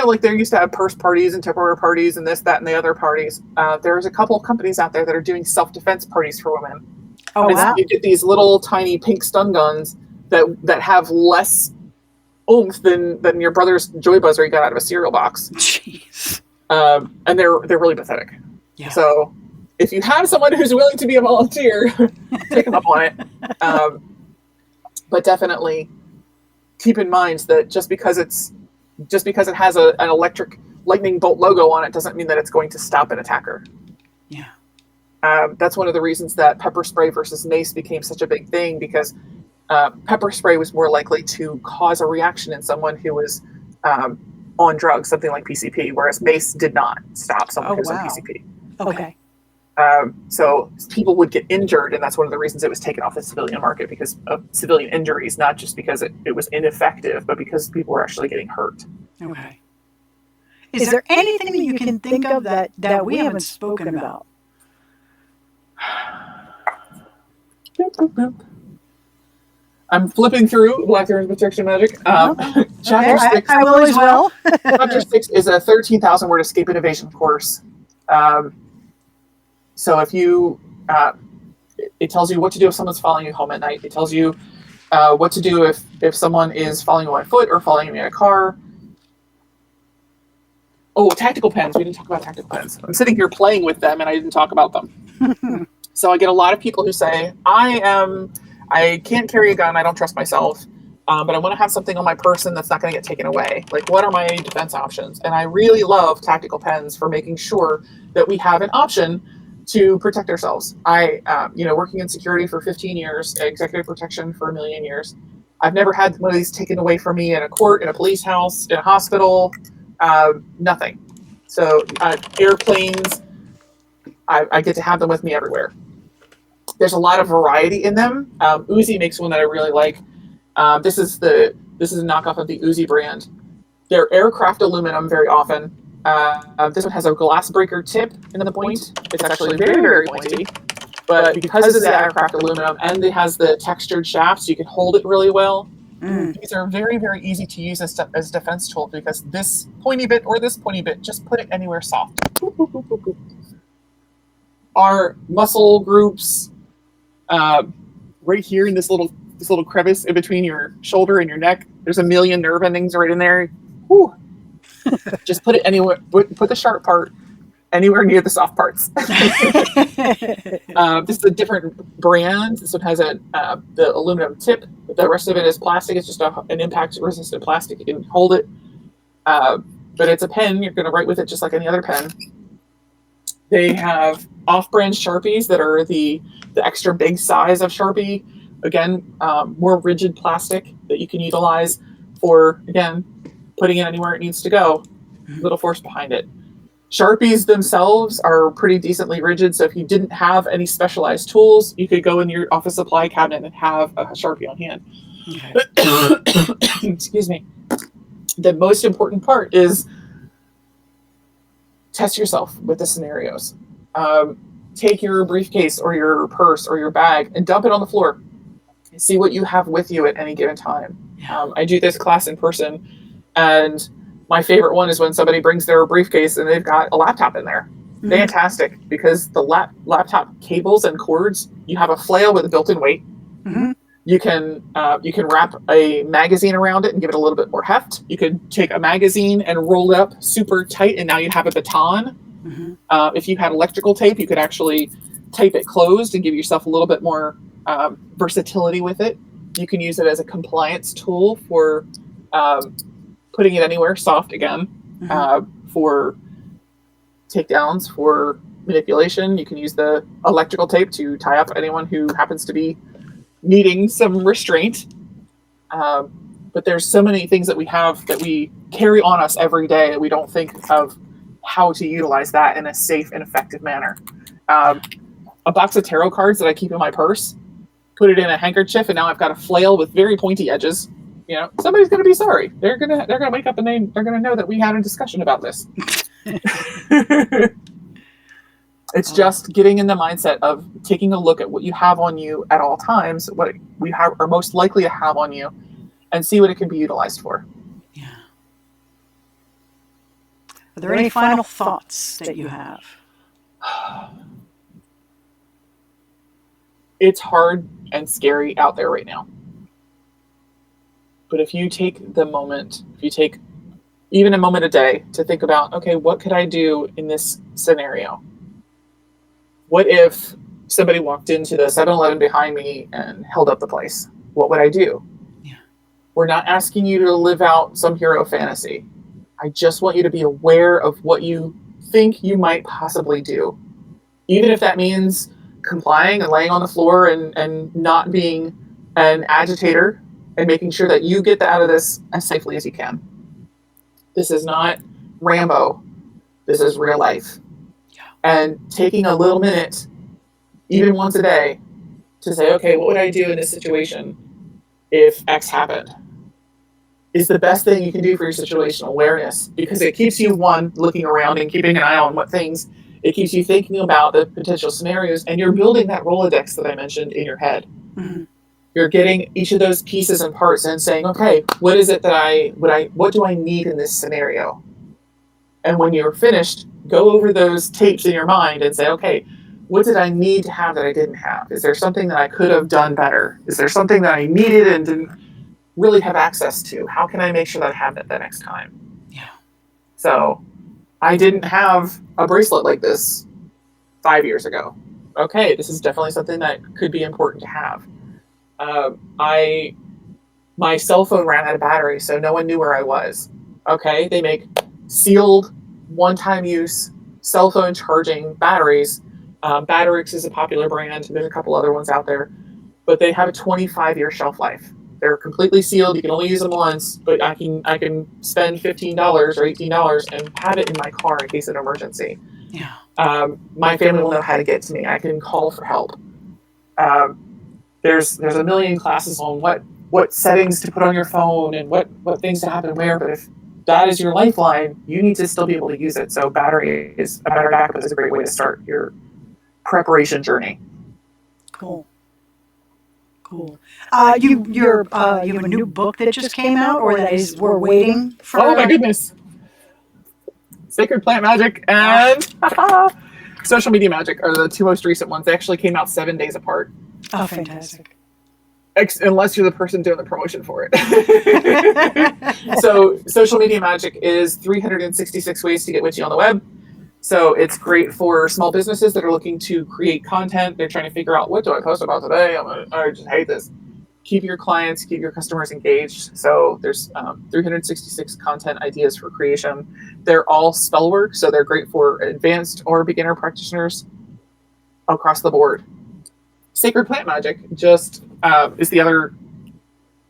like they used to have purse parties and Tupperware parties and this, that, and the other parties. There's a couple companies out there that are doing self-defense parties for women. Oh, wow. You get these little tiny pink stun guns that have less oomph than your brother's Joy Buzzer you got out of a cereal box. Jeez. And they're really pathetic. Yeah. So if you have someone who's willing to be a volunteer, take them up on it. But definitely keep in mind that just because it has an electric lightning bolt logo on it doesn't mean that it's going to stop an attacker. Yeah. That's one of the reasons that pepper spray versus mace became such a big thing, because pepper spray was more likely to cause a reaction in someone who was on drugs, something like PCP, whereas mace did not stop someone who was on PCP. Okay. So people would get injured, and that's one of the reasons it was taken off the civilian market, because of civilian injuries, not just because it was ineffective, but because people were actually getting hurt. Okay. Is there anything that you can think of that we haven't spoken about? Boop, boop, boop. I'm flipping through Blackthorn's Protection Magic. Chapter 6. I will as well. Chapter 6 is a 13,000 word escape and evasion course. So if you, it tells you what to do if someone's following you home at night. It tells you what to do if someone is following you on foot or following you in a car. Oh, tactical pens. We didn't talk about tactical pens. I'm sitting here playing with them, and I didn't talk about them. So I get a lot of people who say, I can't carry a gun. I don't trust myself. But I want to have something on my person that's not going to get taken away. Like, what are my defense options? And I really love tactical pens for making sure that we have an option to protect ourselves. Working in security for 15 years, executive protection for 1 million years. I've never had one of these taken away from me in a court, in a police house, in a hospital, nothing. So airplanes, I get to have them with me everywhere. There's a lot of variety in them. Uzi makes one that I really like. This is a knockoff of the Uzi brand. They're aircraft aluminum very often. This one has a glass breaker tip in the point. It's actually very, very pointy. But because it's the aircraft aluminum and it has the textured shaft, so you can hold it really well. These are very, very easy to use as defense tools because this pointy bit or this pointy bit, just put it anywhere soft. Boop, boop, boop, boop, boop. Our muscle groups, right here in this little crevice in between your shoulder and your neck, there's a million nerve endings right in there. Whew. Just put it anywhere. Put the sharp part anywhere near the soft parts. This is a different brand. This one has the aluminum tip. The rest of it is plastic. It's just an impact-resistant plastic. You can hold it. But it's a pen. You're going to write with it just like any other pen. They have off-brand Sharpies that are the extra big size of Sharpie. Again, more rigid plastic that you can utilize for, again, putting it anywhere it needs to go. Little force behind it. Sharpies themselves are pretty decently rigid, so if you didn't have any specialized tools, you could go in your office supply cabinet and have a Sharpie on hand. Okay. Excuse me. The most important part is test yourself with the scenarios. Take your briefcase or your purse or your bag and dump it on the floor. See what you have with you at any given time. I do this class in person, and my favorite one is when somebody brings their briefcase and they've got a laptop in there. Fantastic, because the laptop cables and cords, you have a flail with a built-in weight. You can wrap a magazine around it and give it a little bit more heft. You could take a magazine and roll it up super tight, and now you have a baton. If you had electrical tape, you could actually tape it closed and give yourself a little bit more versatility with it. You can use it as a compliance tool for putting it anywhere soft again, for takedowns, for manipulation. You can use the electrical tape to tie up anyone who happens to be needing some restraint. But there's so many things that we have that we carry on us every day that we don't think of how to utilize that in a safe and effective manner. A box of tarot cards that I keep in my purse, put it in a handkerchief, and now I've got a flail with very pointy edges. You know, somebody's going to be sorry. They're gonna wake up and they're going to know that we had a discussion about this. It's just getting in the mindset of taking a look at what you have on you at all times, what we are most likely to have on you, and see what it can be utilized for. Yeah. Are there any final thoughts that you have? It's hard and scary out there right now. But if you take the moment, if you take even a moment a day to think about, okay, what could I do in this scenario? What if somebody walked into the 7-Eleven behind me and held up the place? What would I do? Yeah. We're not asking you to live out some hero fantasy. I just want you to be aware of what you think you might possibly do. Even if that means complying and laying on the floor and not being an agitator and making sure that you get out of this as safely as you can. This is not Rambo. This is real life. Yeah. And taking a little minute, even once a day, to say, okay, what would I do in this situation if X happened? Is the best thing you can do for your situational awareness, because it keeps you, one, looking around and keeping an eye on what things, it keeps you thinking about the potential scenarios, and you're building that Rolodex that I mentioned in your head. You're getting each of those pieces and parts and saying, okay, what is it that what do I need in this scenario? And when you're finished, go over those tapes in your mind and say, okay, what did I need to have that I didn't have? Is there something that I could have done better? Is there something that I needed and didn't really have access to? How can I make sure that I have that the next time? Yeah. So I didn't have a bracelet like this 5 years ago. Okay, this is definitely something that could be important to have. My cell phone ran out of battery, so no one knew where I was. Okay, they make sealed, one-time use cell phone charging batteries. Batterix is a popular brand. There's a couple other ones out there, but they have a 25-year shelf life. They're completely sealed. You can only use them once, but I can spend $15 or $18 and have it in my car in case of an emergency. Yeah. My family will know how to get to me. I can call for help. There's a million classes on what settings to put on your phone and what things to happen where, but if that is your lifeline, you need to still be able to use it. So a battery backup is a great way to start your preparation journey. Cool. You have a new book that just came out, or that is we're waiting for? Oh my goodness! Sacred Plant Magic and Social Media Magic are the two most recent ones. They actually came out 7 days apart. Oh, fantastic! Unless you're the person doing the promotion for it. So Social Media Magic is 366 ways to get witchy on the web. So it's great for small businesses that are looking to create content. They're trying to figure out, what do I post about today? I just hate this. Keep your clients, keep your customers engaged. So there's 366 content ideas for creation. They're all spell work, so they're great for advanced or beginner practitioners across the board. Sacred Plant Magic just is the other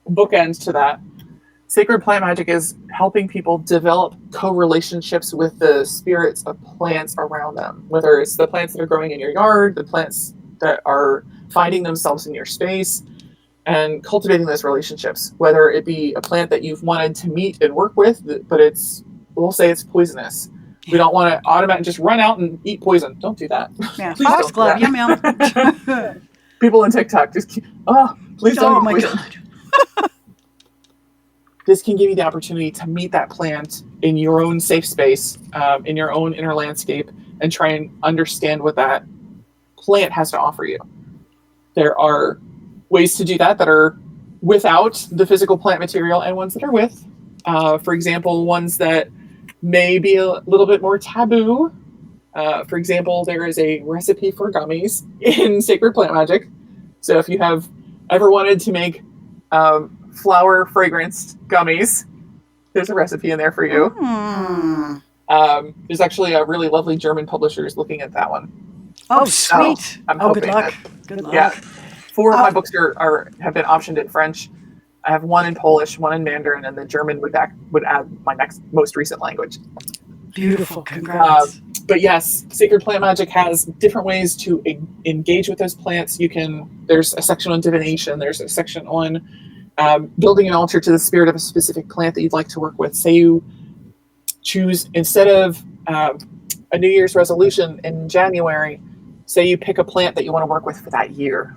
bookend to that. Sacred Plant Magic is helping people develop co-relationships with the spirits of plants around them, whether it's the plants that are growing in your yard, the plants that are finding themselves in your space, and cultivating those relationships, whether it be a plant that you've wanted to meet and work with, but we'll say it's poisonous. We don't want to automatically just run out and eat poison. Don't do that. Yeah, foxglove, yum yum. People on TikTok just please don't eat poison. God. This can give you the opportunity to meet that plant in your own safe space, in your own inner landscape, and try and understand what that plant has to offer you. There are ways to do that are without the physical plant material and ones that are with. For example, ones that may be a little bit more taboo. For example, there is a recipe for gummies in Sacred Plant Magic. So if you have ever wanted to make flower fragranced gummies, there's a recipe in there for you. There's actually a really lovely German publisher who's looking at that one. Oh, sweet. So I'm hoping good luck. Good luck. Yeah. 4 of my books have been optioned in French. I have one in Polish, one in Mandarin, and the German would add my most recent language. Beautiful. Congrats. But yes, Sacred Plant Magic has different ways to engage with those plants. There's a section on divination. There's a section on building an altar to the spirit of a specific plant that you'd like to work with. Say you choose, instead of a New Year's resolution in January, say you pick a plant that you want to work with for that year.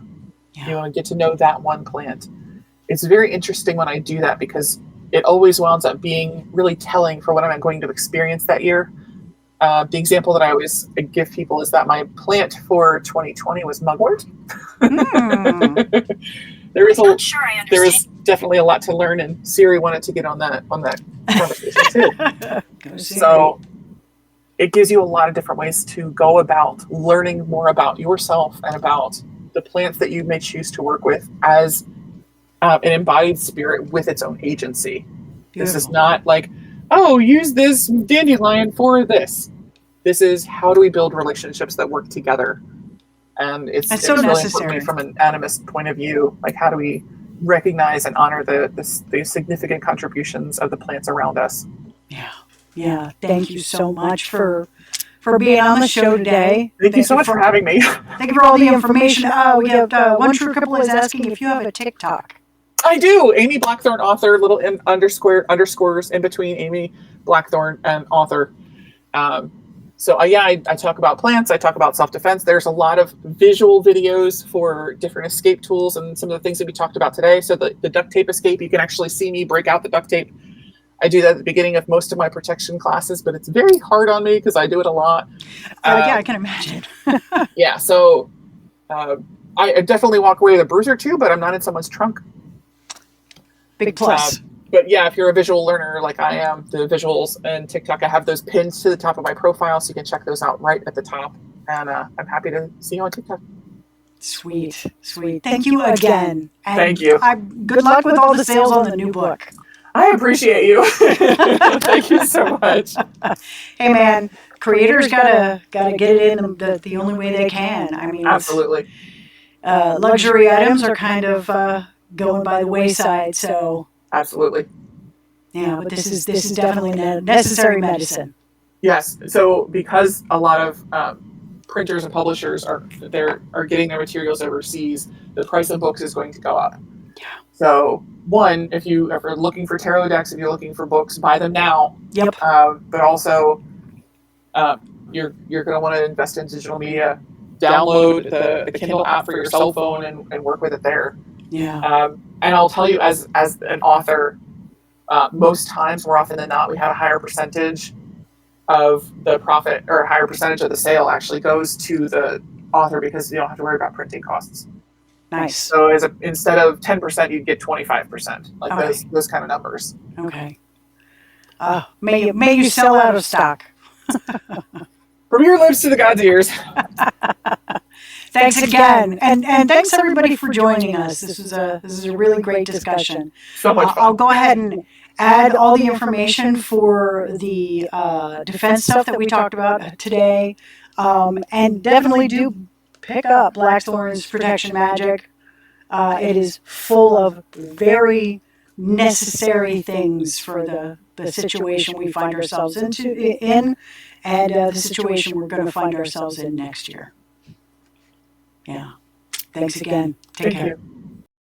Yeah. You want to get to know that one plant. It's very interesting when I do that because it always winds up being really telling for what I'm going to experience that year. The example that I always give people is that my plant for 2020 was mugwort. There is definitely a lot to learn, and Siri wanted to get on that conversation too. So it gives you a lot of different ways to go about learning more about yourself and about the plants that you may choose to work with as an embodied spirit with its own agency. Beautiful. This is not like, use this dandelion for this. This is, how do we build relationships that work together? And it's so really important from an animist point of view. Like, how do we recognize and honor the significant contributions of the plants around us? Yeah. Thank you so much for being on the show today. Thank you so much for having me. Thank you for all the information. We have one true couple is asking if you have a TikTok. I do. Amy Blackthorn, author, little underscores in between Amy Blackthorn and author. I talk about plants. I talk about self-defense. There's a lot of visual videos for different escape tools and some of the things that we talked about today. So the duct tape escape, you can actually see me break out the duct tape. I do that at the beginning of most of my protection classes, but it's very hard on me because I do it a lot. I can imagine. So I definitely walk away with a bruise or two, but I'm not in someone's trunk. Big plus. But yeah, if you're a visual learner like I am, the visuals and TikTok, I have those pinned to the top of my profile, so you can check those out right at the top. And I'm happy to see you on TikTok. Sweet. Thank you again. And thank you. Good luck with all the sales on the new book. I appreciate you. Thank you so much. Hey man, creators gotta get it in the only way they can. I mean, absolutely. Luxury items are kind of going by the wayside. So absolutely. Yeah, but this is definitely necessary medicine. Yes. So because a lot of printers and publishers are getting their materials overseas, the price of books is going to go up. Yeah. So one, if you're looking for tarot decks, if you're looking for books, buy them now. Yep. But also, you're going to want to invest in digital media. Download the Kindle app for your cell phone and work with it there. Yeah. And I'll tell you, as an author, most times, more often than not, we have a higher percentage of the profit, or a higher percentage of the sale actually goes to the author, because you don't have to worry about printing costs. Nice. So instead of 10%, you'd get 25%, like those kind of numbers. Okay. May you sell out of stock. From your lips to the God's ears. Thanks again, and thanks everybody for joining us. This is a really great discussion. So much fun. I'll go ahead and add all the information for the defense stuff that we talked about today, and definitely do pick up Blackthorn's Protection Magic. It is full of very necessary things for the situation we find ourselves in, and the situation we're going to find ourselves in next year. Yeah. Thanks again. Take care. You.